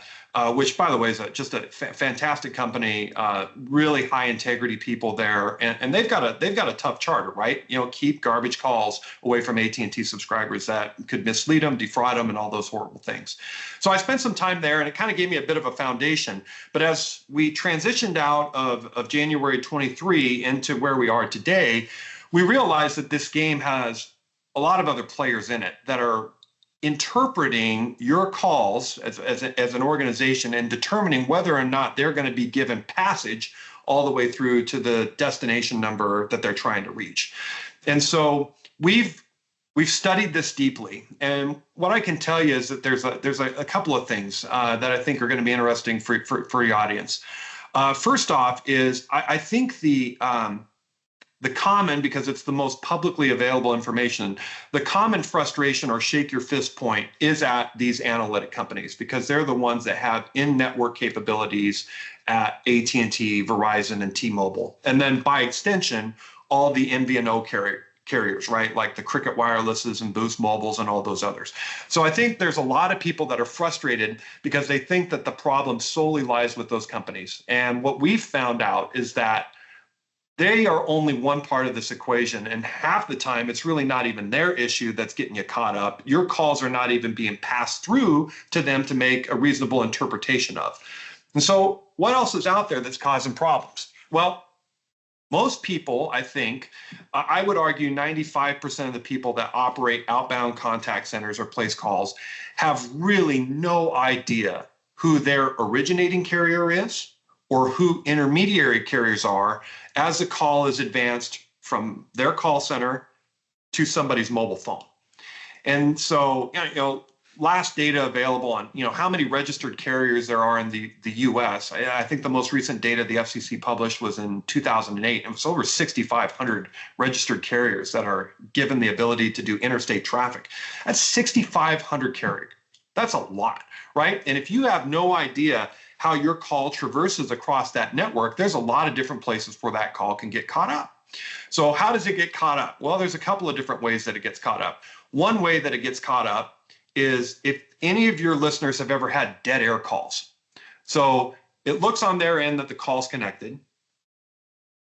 which, by the way, is just a fantastic company, really high integrity people there, and they've got a tough charter, right? Keep garbage calls away from AT&T subscribers that could mislead them, defraud them, and all those horrible things. So I spent some time there, and it kind of gave me a bit of a foundation. But as we transitioned out of January 23 into where we are today, we realized that this game has a lot of other players in it that are interpreting your calls as an organization and determining whether or not they're going to be given passage all the way through to the destination number that they're trying to reach. And so we've studied this deeply. And what I can tell you is that there's a couple of things that I think are going to be interesting for your audience. First off is I think the common, because it's the most publicly available information, the common frustration or shake your fist point is at these analytic companies, because they're the ones that have in-network capabilities at AT&T, Verizon, and T-Mobile. And then by extension, all the MVNO carriers, right? Like the Cricket Wirelesses and Boost Mobiles and all those others. So I think there's a lot of people that are frustrated because they think that the problem solely lies with those companies. And what we've found out is that they are only one part of this equation, and half the time it's really not even their issue that's getting you caught up. Your calls are not even being passed through to them to make a reasonable interpretation of. And so what else is out there that's causing problems? Well, most people, I think, I would argue 95% of the people that operate outbound contact centers or place calls have really no idea who their originating carrier is or who intermediary carriers are as the call is advanced from their call center to somebody's mobile phone. And so, last data available on, how many registered carriers there are in the US. I think the most recent data the FCC published was in 2008. It was over 6,500 registered carriers that are given the ability to do interstate traffic. That's 6,500 carriers. That's a lot, right? And if you have no idea how your call traverses across that network, there's a lot of different places where that call can get caught up. So how does it get caught up? Well, there's a couple of different ways that it gets caught up. One way that it gets caught up is if any of your listeners have ever had dead air calls. So it looks on their end that the call's connected.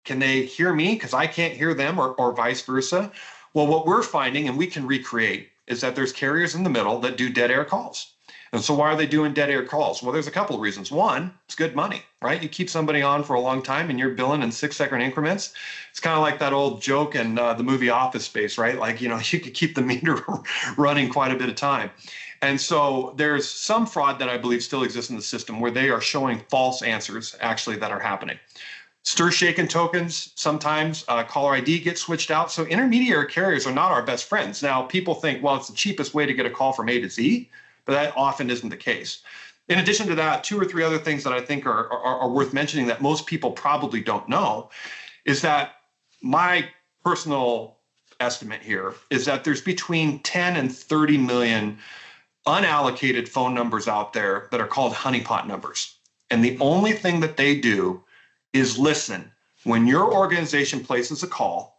Can they hear me because I can't hear them, or vice versa? Well, what we're finding, and we can recreate, is that there's carriers in the middle that do dead air calls. And so why are they doing dead air calls? Well, there's a couple of reasons. One, it's good money, right? You keep somebody on for a long time and you're billing in 6-second increments. It's kind of like that old joke in the movie Office Space, right? Like, you could keep the meter running quite a bit of time. And so there's some fraud that I believe still exists in the system where they are showing false answers actually that are happening. Stir shaken tokens, sometimes caller ID gets switched out. So intermediary carriers are not our best friends. Now, people think, well, it's the cheapest way to get a call from A to Z, but that often isn't the case. In addition to that, 2 or 3 other things that I think are worth mentioning that most people probably don't know is that my personal estimate here is that there's between 10 and 30 million unallocated phone numbers out there that are called honeypot numbers. And the only thing that they do is listen when your organization places a call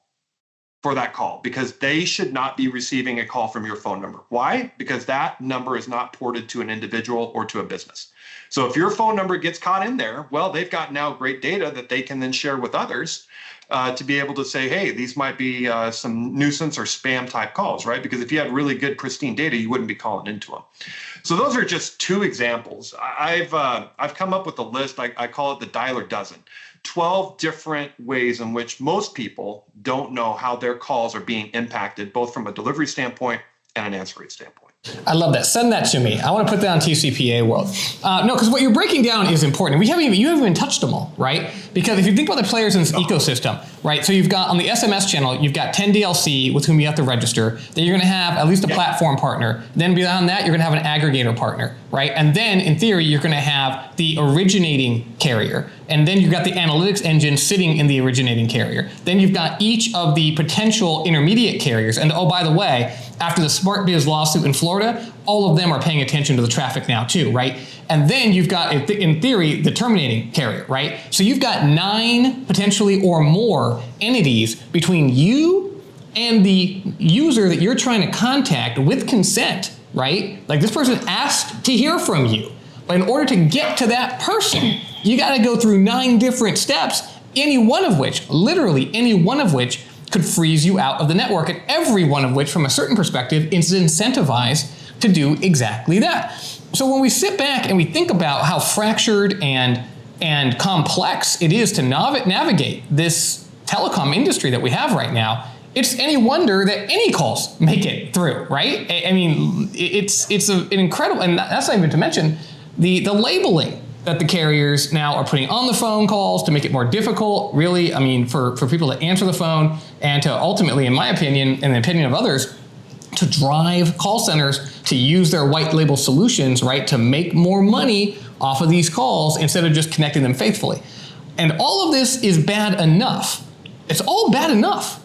for that call, because they should not be receiving a call from your phone number. Why? Because that number is not ported to an individual or to a business. So if your phone number gets caught in there, well, they've got now great data that they can then share with others to be able to say, hey, these might be some nuisance or spam type calls, right? Because if you had really good pristine data, you wouldn't be calling into them. So those are just 2 examples. I've come up with a list. I call it the dialer dozen. 12 different ways in which most people don't know how their calls are being impacted, both from a delivery standpoint and an answer rate standpoint. I love that. Send that to me. I want to put that on TCPA world. No, because what you're breaking down is important. You haven't even touched them all, right? Because if you think about the players in this ecosystem, right? So you've got on the SMS channel, you've got 10DLC with whom you have to register. Then you're going to have at least a platform partner. Then beyond that, you're going to have an aggregator partner, right? And then in theory, you're going to have the originating carrier. And then you've got the analytics engine sitting in the originating carrier. Then you've got each of the potential intermediate carriers. And oh, by the way, after the SmartBiz lawsuit in Florida, all of them are paying attention to the traffic now too, right? And then you've got, in theory, the terminating carrier, right? So you've got 9 potentially or more entities between you and the user that you're trying to contact with consent, right? Like this person asked to hear from you. But in order to get to that person, you got to go through 9 different steps, any one of which, literally any one of which, could freeze you out of the network, and every one of which, from a certain perspective, is incentivized to do exactly that. So when we sit back and we think about how fractured and complex it is to navigate this telecom industry that we have right now, it's any wonder that any calls make it through, right? I mean, it's an incredible, and that's not even to mention the labeling that the carriers now are putting on the phone calls to make it more difficult, really, I mean, for people to answer the phone and to ultimately, in my opinion, and the opinion of others, to drive call centers to use their white label solutions, right, to make more money off of these calls instead of just connecting them faithfully. And all of this is bad enough. It's all bad enough.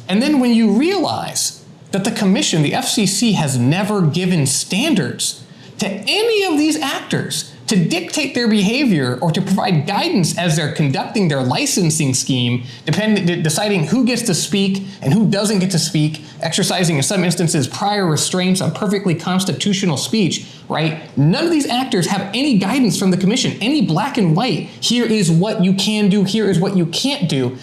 And then when you realize that the commission, the FCC, has never given standards to any of these actors to dictate their behavior or to provide guidance as they're conducting their licensing scheme, deciding who gets to speak and who doesn't get to speak, exercising in some instances prior restraints on perfectly constitutional speech, right? None of these actors have any guidance from the commission, any black and white. Here is what you can do, here is what you can't do.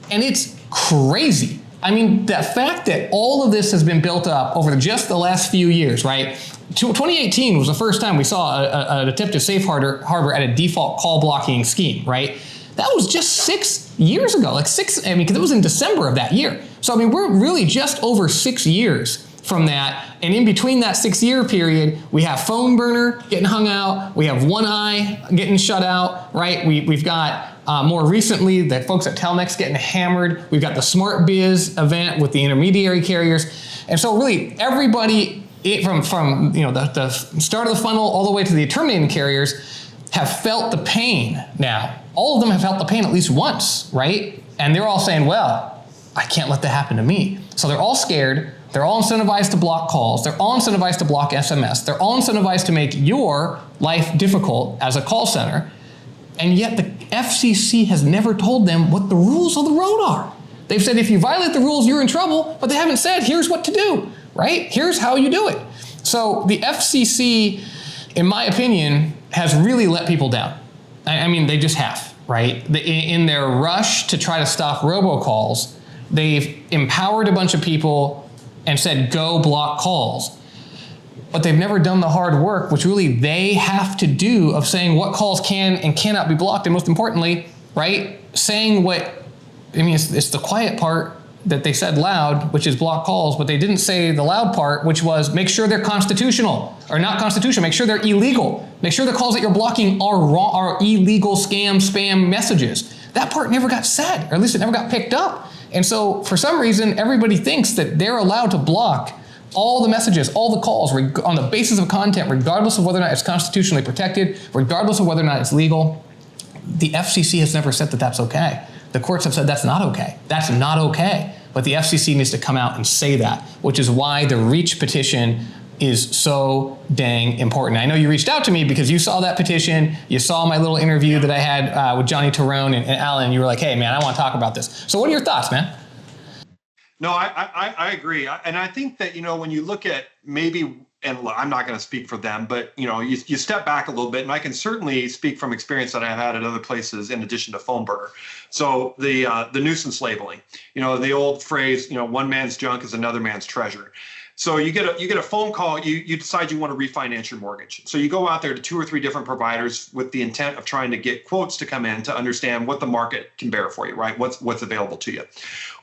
And it's crazy. I mean, the fact that all of this has been built up over just the last few years, right? 2018 was the first time we saw an attempt to safe harbor at a default call blocking scheme, right? That was just 6 years ago, because it was in December of that year. So, I mean, we're really just over 6 years from that. And in between that 6-year period, we have PhoneBurner getting hung out. We have One Eye getting shut out, right? We've got more recently the folks at Telmex getting hammered. We've got the SmartBiz event with the intermediary carriers. And so really everybody from the start of the funnel all the way to the terminating carriers have felt the pain now. All of them have felt the pain at least once, right? And they're all saying, well, I can't let that happen to me. So they're all scared. They're all incentivized to block calls. They're all incentivized to block SMS. They're all incentivized to make your life difficult as a call center. And yet the FCC has never told them what the rules of the road are. They've said, if you violate the rules, you're in trouble, but they haven't said, here's what to do, right? Here's how you do it. So the FCC, in my opinion, has really let people down. I mean, they just have, right? In their rush to try to stop robocalls, they've empowered a bunch of people and said, go block calls. But they've never done the hard work, which really they have to do, of saying what calls can and cannot be blocked. And most importantly, right, saying it's the quiet part that they said loud, which is block calls, but they didn't say the loud part, which was make sure they're constitutional or not constitutional, make sure they're illegal. Make sure the calls that you're blocking are wrong, are illegal spam messages. That part never got said, or at least it never got picked up. And so for some reason, everybody thinks that they're allowed to block all the messages, all the calls on the basis of content, regardless of whether or not it's constitutionally protected, regardless of whether or not it's legal. The FCC has never said that that's okay. The courts have said that's not okay. That's not okay. But the FCC needs to come out and say that, which is why the R.E.A.H petition is so dang important. I know you reached out to me because you saw that petition, you saw my little interview that I had with Johnny Tyrone and Alan, and you were like, hey man, I want to talk about this. So what are your thoughts, man? No, I agree. And I think that, when you look at maybe, and I'm not going to speak for them, but, you step back a little bit, and I can certainly speak from experience that I've had at other places in addition to PhoneBurner. So the nuisance labeling, the old phrase, one man's junk is another man's treasure. So you get a phone call, you decide you want to refinance your mortgage. So you go out there to 2 or 3 different providers with the intent of trying to get quotes to come in to understand what the market can bear for you, right? What's available to you.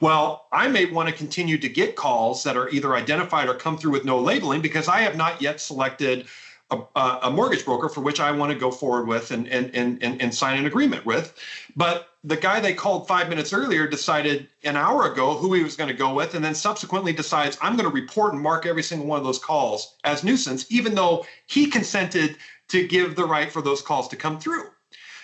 Well, I may want to continue to get calls that are either identified or come through with no labeling because I have not yet selected a mortgage broker for which I want to go forward with and sign an agreement with. But the guy they called 5 minutes earlier decided an hour ago who he was going to go with, and then subsequently decides I'm going to report and mark every single one of those calls as nuisance, even though he consented to give the right for those calls to come through.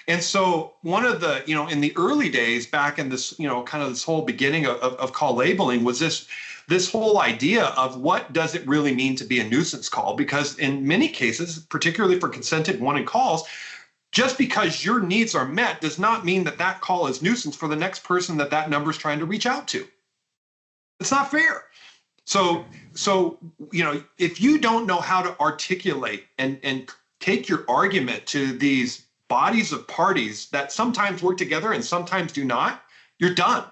And so one of the, in the early days back in this, kind of this whole beginning of call labeling was this whole idea of what does it really mean to be a nuisance call? Because in many cases, particularly for consented wanted calls, just because your needs are met does not mean that that call is nuisance for the next person that number is trying to reach out to. It's not fair. So if you don't know how to articulate and take your argument to these bodies of parties that sometimes work together and sometimes do not, you're done.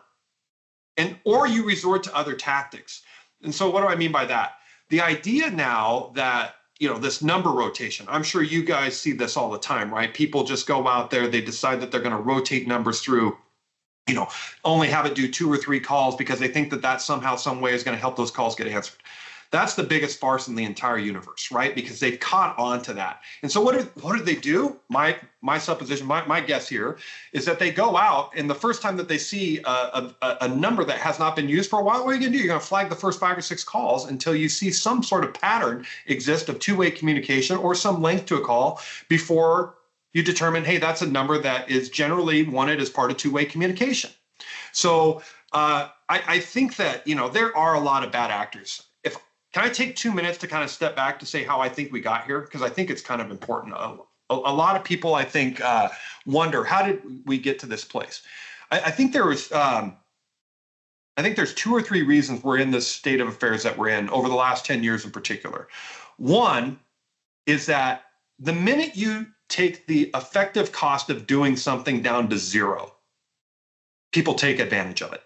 Or you resort to other tactics. And so what do I mean by that? The idea now that, this number rotation, I'm sure you guys see this all the time, right? People just go out there, they decide that they're going to rotate numbers through, only have it do 2 or 3 calls because they think that somehow, some way is going to help those calls get answered. That's the biggest farce in the entire universe, right? Because they've caught on to that. And so what do they do? My supposition, my guess here is that they go out and the first time that they see a number that has not been used for a while, what are you going to do? You're going to flag the first 5 or 6 calls until you see some sort of pattern exist of two-way communication or some length to a call before you determine, hey, that's a number that is generally wanted as part of two-way communication. So I think that, there are a lot of bad actors. Can I take 2 minutes to kind of step back to say how I think we got here? Because I think it's kind of important. A lot of people, I think, wonder, how did we get to this place? I think there's 2 or 3 reasons we're in this state of affairs that we're in over the last 10 years in particular. One is that the minute you take the effective cost of doing something down to 0, people take advantage of it.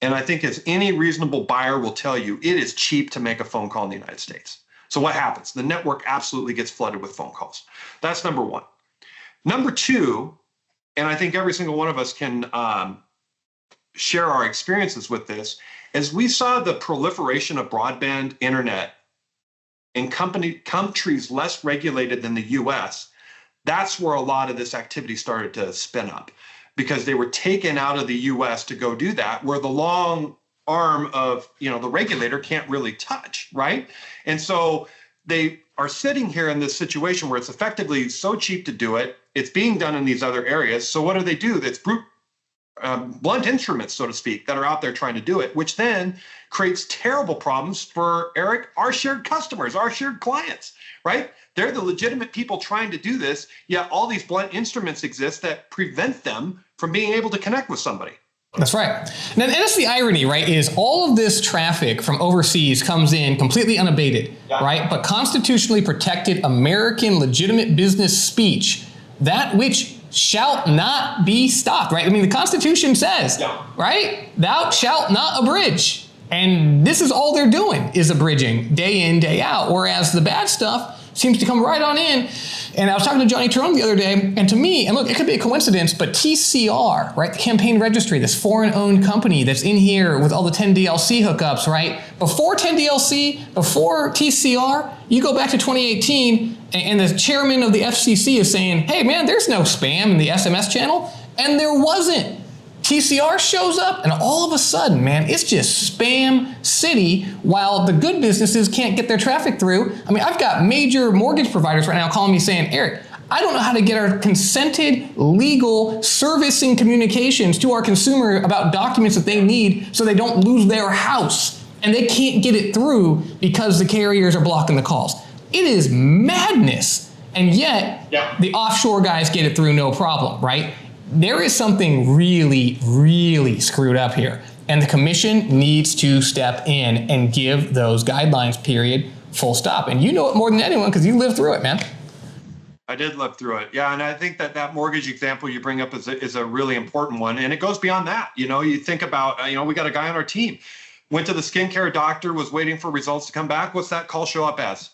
And I think as any reasonable buyer will tell you, it is cheap to make a phone call in the United States. So what happens? The network absolutely gets flooded with phone calls. That's number one. Number two, and I think every single one of us can share our experiences with this, as we saw the proliferation of broadband internet in countries less regulated than the US, that's where a lot of this activity started to spin up, because they were taken out of the US to go do that, where the long arm of the regulator can't really touch, right? And so they are sitting here in this situation where it's effectively so cheap to do it. It's being done in these other areas. So what do? That's blunt instruments, so to speak, that are out there trying to do it, which then creates terrible problems for Eric, our shared customers, our shared clients, right? They're the legitimate people trying to do this, yet all these blunt instruments exist that prevent them from being able to connect with somebody. That's right. And that's the irony, right, is all of this traffic from overseas comes in completely unabated, right? But constitutionally protected American legitimate business speech, that which shall not be stopped, right? I mean, the Constitution says, right, thou shalt not abridge. And this is all they're doing is abridging day in, day out. Whereas the bad stuff seems to come right on in. And I was talking to Johnny Trone the other day, and to me, and look, it could be a coincidence, but TCR, right, the campaign registry, this foreign-owned company that's in here with all the 10DLC hookups, right? Before 10DLC, before TCR, you go back to 2018, and the chairman of the FCC is saying, hey, man, there's no spam in the SMS channel, and there wasn't. TCR shows up, and all of a sudden, man, it's just spam city while the good businesses can't get their traffic through. I mean, I've got major mortgage providers right now calling me saying, Eric, I don't know how to get our consented, legal, servicing communications to our consumer about documents that they need so they don't lose their house. And they can't get it through because the carriers are blocking the calls. It is madness. And yet, the offshore guys get it through no problem, right? There is something really, really screwed up here. And the commission needs to step in and give those guidelines, period, full stop. And you know it more than anyone because you lived through it, man. I did live through it. Yeah, and I think that mortgage example you bring up is a really important one. And it goes beyond that. You think about, we got a guy on our team. went to the skincare doctor, was waiting for results to come back. What's that call show up as?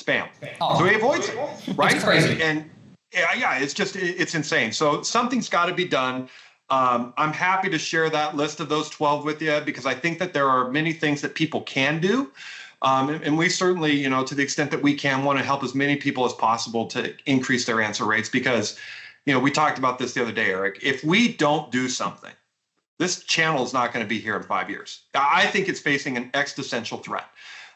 Spam. Oh. So he avoids it, right? It's crazy. And yeah, it's insane. So something's got to be done. I'm happy to share that list of those 12 with you because I think that there are many things that people can do. And we certainly, to the extent that we can, want to help as many people as possible to increase their answer rates because, we talked about this the other day, Eric. If we don't do something, this channel is not going to be here in 5 years. I think it's facing an existential threat.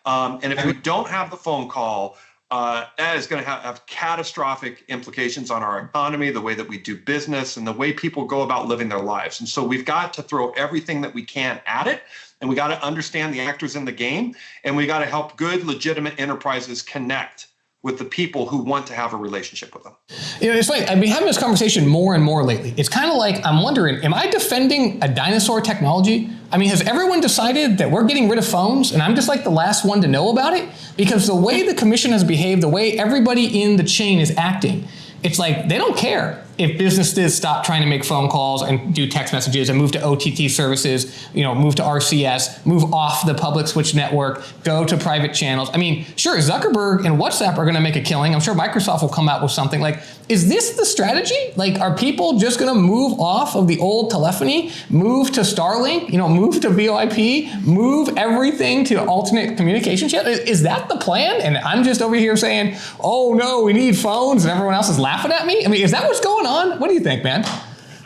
And if we don't have the phone call, that is going to have catastrophic implications on our economy, the way that we do business, and the way people go about living their lives. And so we've got to throw everything that we can at it, and we got to understand the actors in the game, and we got to help good, legitimate enterprises connect with the people who want to have a relationship with them. It's like I've been having this conversation more and more lately. It's kind of like I'm wondering, am I defending a dinosaur technology? I mean, has everyone decided that we're getting rid of phones and I'm just like the last one to know about it? Because the way the commission has behaved, the way everybody in the chain is acting, it's like they don't care if businesses stop trying to make phone calls and do text messages and move to OTT services, move to RCS, move off the public switch network, go to private channels. I mean, sure, Zuckerberg and WhatsApp are going to make a killing. I'm sure Microsoft will come out with something. Like, is this the strategy? Like, are people just going to move off of the old telephony, move to Starlink, move to VoIP, move everything to alternate communication channel? Is that the plan? And I'm just over here saying, oh no, we need phones, and everyone else is laughing at me? I mean, is that what's going on? What do you think, man?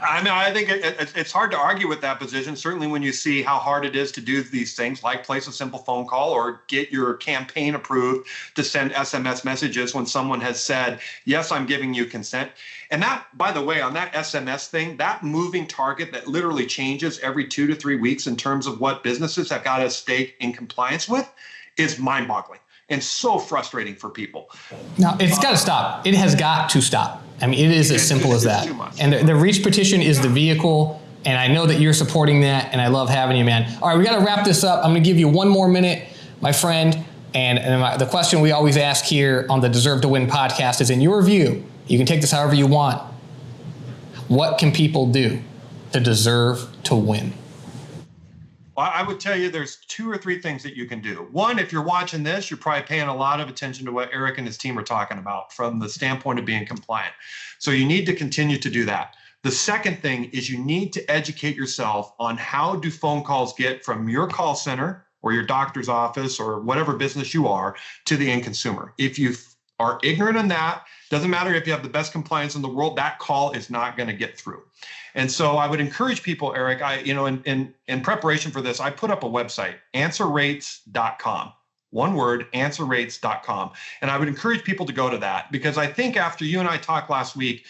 I mean, I think it's hard to argue with that position, certainly when you see how hard it is to do these things, like place a simple phone call or get your campaign approved to send SMS messages when someone has said, yes, I'm giving you consent. And that, by the way, on that SMS thing, that moving target that literally changes every 2 to 3 weeks in terms of what businesses have got to stay in compliance with is mind-boggling and so frustrating for people. No, it's got to stop. It has got to stop. I mean, it is as simple as that. And the R.E.A.C.H petition is the vehicle, and I know that you're supporting that, and I love having you, man. All right, we got to wrap this up. I'm going to give you one more minute, my friend, and the question we always ask here on the Deserve to Win podcast is, in your view, you can take this however you want, what can people do to deserve to win? Well, I would tell you there's 2 or 3 things that you can do. One, if you're watching this, you're probably paying a lot of attention to what Eric and his team are talking about from the standpoint of being compliant. So you need to continue to do that. The second thing is you need to educate yourself on how do phone calls get from your call center or your doctor's office or whatever business you are to the end consumer. If you are ignorant in that, doesn't matter if you have the best compliance in the world, that call is not going to get through. And so I would encourage people, Eric, in preparation for this, I put up a website, answerrates.com. One word, answerrates.com. And I would encourage people to go to that because I think after you and I talked last week,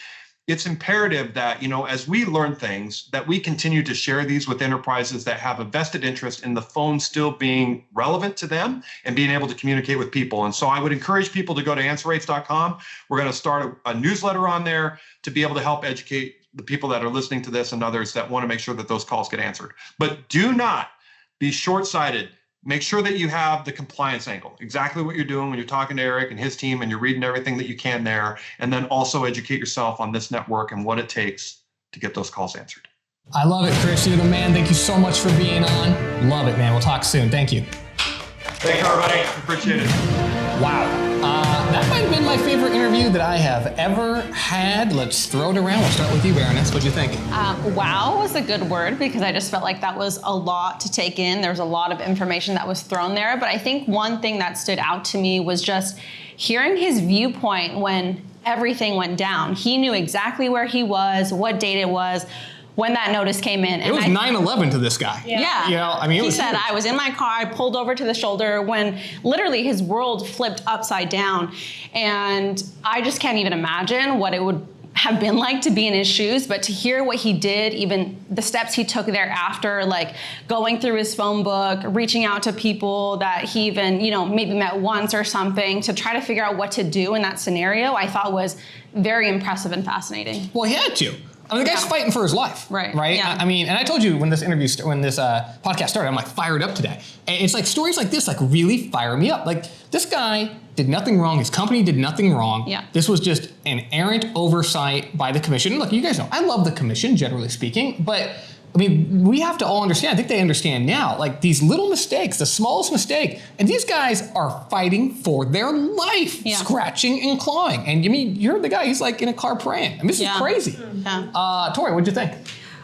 it's imperative that, as we learn things, that we continue to share these with enterprises that have a vested interest in the phone still being relevant to them and being able to communicate with people. And so I would encourage people to go to answerrates.com. We're going to start a newsletter on there to be able to help educate the people that are listening to this and others that want to make sure that those calls get answered. But do not be short-sighted. Make sure that you have the compliance angle, exactly what you're doing when you're talking to Eric and his team and you're reading everything that you can there, and then also educate yourself on this network and what it takes to get those calls answered. I love it, Chris. You're the man. Thank you so much for being on. Love it, man. We'll talk soon. Thank you. Thanks, everybody. Appreciate it. Wow. That might have been my favorite interview that I have ever had. Let's throw it around. We'll start with you, Baroness. What'd you think? Wow was a good word because I just felt like that was a lot to take in. There was a lot of information that was thrown there. But I think one thing that stood out to me was just hearing his viewpoint when everything went down. He knew exactly where he was, what date it was, when that notice came in. It was 9/11 to this guy. Yeah. He said, I was in my car, I pulled over to the shoulder when literally his world flipped upside down. And I just can't even imagine what it would have been like to be in his shoes, but to hear what he did, even the steps he took thereafter, like going through his phone book, reaching out to people that he even, maybe met once or something to try to figure out what to do in that scenario, I thought was very impressive and fascinating. Well, he had to. I mean, the guy's fighting for his life, right? Yeah. I mean, and I told you when this podcast started, I'm like fired up today. And it's like stories like this, like really fire me up. Like this guy did nothing wrong. His company did nothing wrong. Yeah. This was just an errant oversight by the commission. And look, you guys know, I love the commission, generally speaking, but I mean, we have to all understand, I think they understand now, like these little mistakes, the smallest mistake, and these guys are fighting for their life, scratching and clawing. And you mean, you're the guy, he's like in a car praying. I mean, this is crazy. Tori, what'd you think?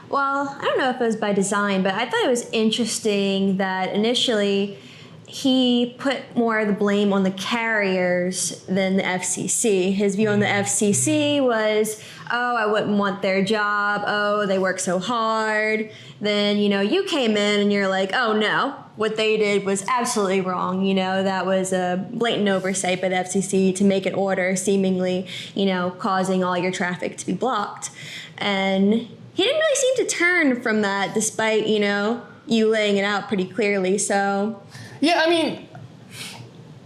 Well, I don't know if it was by design, but I thought it was interesting that initially he put more of the blame on the carriers than the FCC. His view on the FCC was, oh, I wouldn't want their job. Oh, they work so hard. Then, you came in and you're like, oh no, what they did was absolutely wrong. That was a blatant oversight by the FCC to make an order seemingly, causing all your traffic to be blocked. And he didn't really seem to turn from that despite, you laying it out pretty clearly. So yeah, I mean,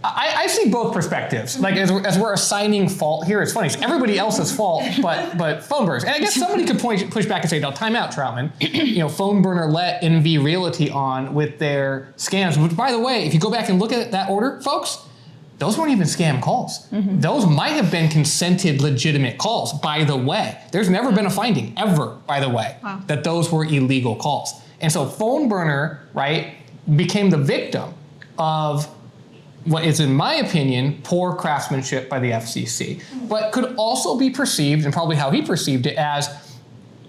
I see both perspectives. Like as we're assigning fault here, it's funny. It's everybody else's fault, but PhoneBurners. And I guess somebody could push back and say, "No, time out, Troutman." PhoneBurner let NV Realty on with their scams. Which, by the way, if you go back and look at that order, folks, those weren't even scam calls. Those might have been consented, legitimate calls. By the way, there's never been a finding ever. By the way, that those were illegal calls. And so PhoneBurner, right, became the victim of what is, in my opinion, poor craftsmanship by the FCC, but could also be perceived, and probably how he perceived it, as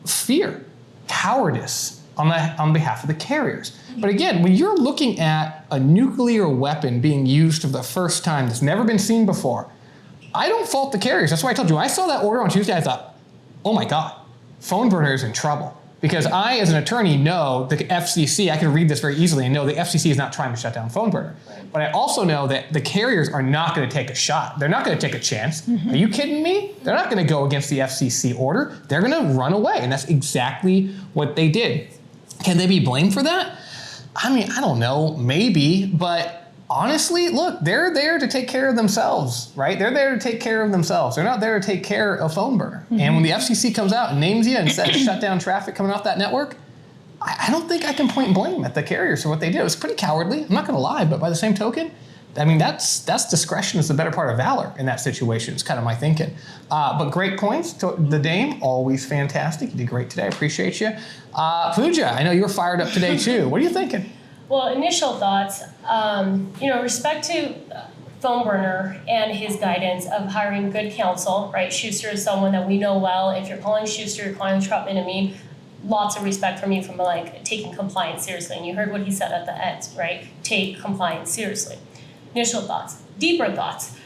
fear, cowardice on behalf of the carriers. But again, when you're looking at a nuclear weapon being used for the first time that's never been seen before, I don't fault the carriers. That's why I told you, I saw that order on Tuesday, I thought, oh my God, PhoneBurner is in trouble. Because I, as an attorney, know the FCC, I can read this very easily and know the FCC is not trying to shut down PhoneBurner. Right. But I also know that the carriers are not going to take a shot. They're not going to take a chance. Are you kidding me? They're not going to go against the FCC order. They're going to run away. And that's exactly what they did. Can they be blamed for that? I mean, I don't know, maybe, but honestly, look, they're there to take care of themselves, right? They're there to take care of themselves. They're not there to take care of PhoneBurner. And when the FCC comes out and names you and says shut down traffic coming off that network, I don't think I can point blame at the carriers for what they did. It was pretty cowardly. I'm not going to lie, but by the same token, I mean, that's discretion is the better part of valor in that situation. It's kind of my thinking. But great points. To the Dame, always fantastic. You did great today. I appreciate you. Pooja, I know you were fired up today too. What are you thinking? Well, initial thoughts, respect to PhoneBurner and his guidance of hiring good counsel, right? Schuster is someone that we know well. If you're calling Schuster, you're calling Troutman and me, lots of respect from you from taking compliance seriously. And you heard what he said at the end, right? Take compliance seriously. Initial thoughts, deeper thoughts.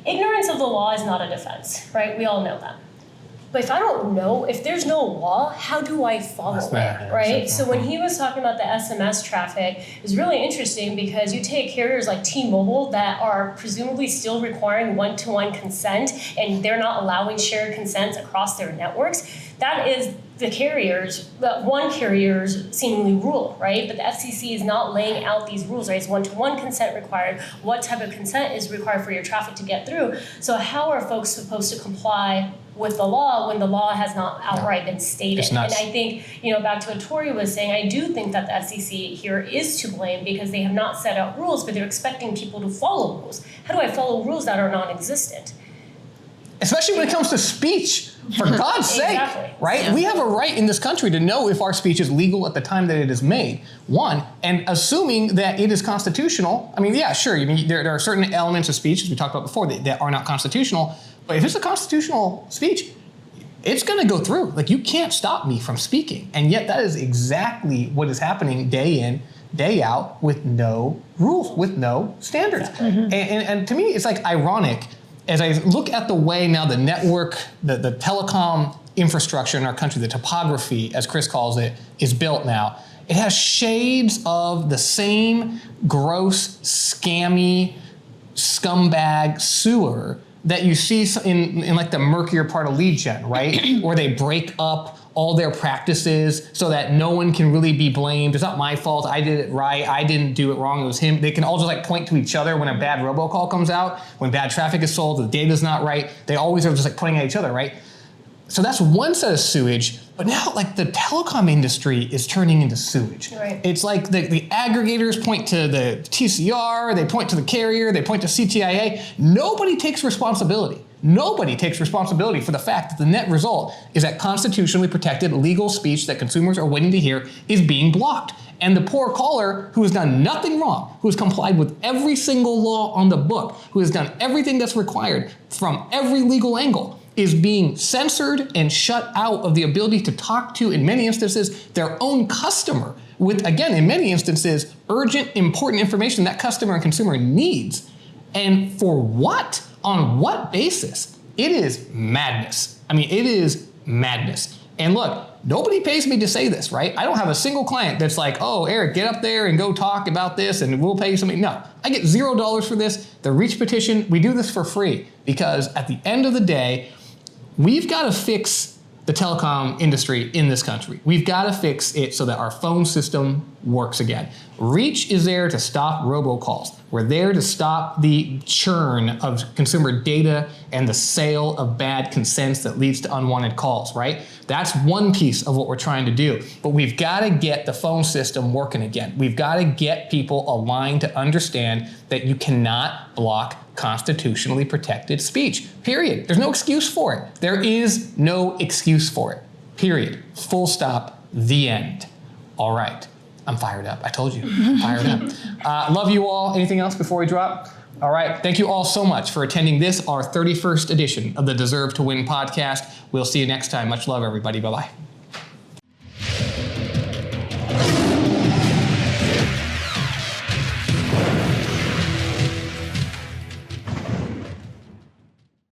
Ignorance of the law is not a defense, right? We all know that. But if I don't know, if there's no law, how do I follow it, right? So when he was talking about the SMS traffic, it was really interesting because you take carriers like T-Mobile that are presumably still requiring one-to-one consent and they're not allowing shared consents across their networks. That is one carrier's seemingly rule, right? But the FCC is not laying out these rules, right? It's one-to-one consent required. What type of consent is required for your traffic to get through? So how are folks supposed to comply with the law when the law has not outright been stated? And I think, back to what Tori was saying, I do think that the FCC here is to blame because they have not set out rules, but they're expecting people to follow rules. How do I follow rules that are non-existent? Especially when it comes to speech, for God's sake, right? Yeah. We have a right in this country to know if our speech is legal at the time that it is made, one, and assuming that it is constitutional. I mean, yeah, sure, there are certain elements of speech, as we talked about before, that are not constitutional, but if it's a constitutional speech, it's going to go through. Like, you can't stop me from speaking, and yet that is exactly what is happening day in, day out, with no rules, with no standards. Exactly. And to me, it's like ironic as I look at the way now the network, the telecom infrastructure in our country, the topography, as Chris calls it, is built now. It has shades of the same gross, scammy, scumbag sewer that you see in like the murkier part of lead gen, right? Where they break up all their practices so that no one can really be blamed. It's not my fault. I did it right. I didn't do it wrong. It was him. They can all just point to each other when a bad robocall comes out, when bad traffic is sold, the data's not right. They always are just pointing at each other, right? So that's one set of sewage. But now the telecom industry is turning into sewage. Right. It's like the aggregators point to the TCR, they point to the carrier, they point to CTIA. Nobody takes responsibility Nobody takes responsibility for the fact that the net result is that constitutionally protected legal speech that consumers are waiting to hear is being blocked. And the poor caller who has done nothing wrong, who has complied with every single law on the book, who has done everything that's required from every legal angle, is being censored and shut out of the ability to talk to, in many instances, their own customer with, again, in many instances, urgent, important information that customer and consumer needs. And for what? On what basis? It is madness. I mean, it is madness. And look, nobody pays me to say this, right? I don't have a single client that's like, oh, Eric, get up there and go talk about this and we'll pay you something. No, I get $0 for this. The R.E.A.H petition, we do this for free because at the end of the day, we've got to fix the telecom industry in this country. We've got to fix it so that our phone system works again. R.E.A.H is there to stop robocalls. We're there to stop the churn of consumer data and the sale of bad consents that leads to unwanted calls, right? That's one piece of what we're trying to do. But we've got to get the phone system working again. We've got to get people aligned to understand that you cannot block constitutionally protected speech, period. There's no excuse for it. There is no excuse for it, period. Full stop, the end. All right. I'm fired up. I told you, I'm fired up. Love you all. Anything else before we drop? All right. Thank you all so much for attending this, our 31st edition of the Deserve to Win podcast. We'll see you next time. Much love, everybody. Bye-bye.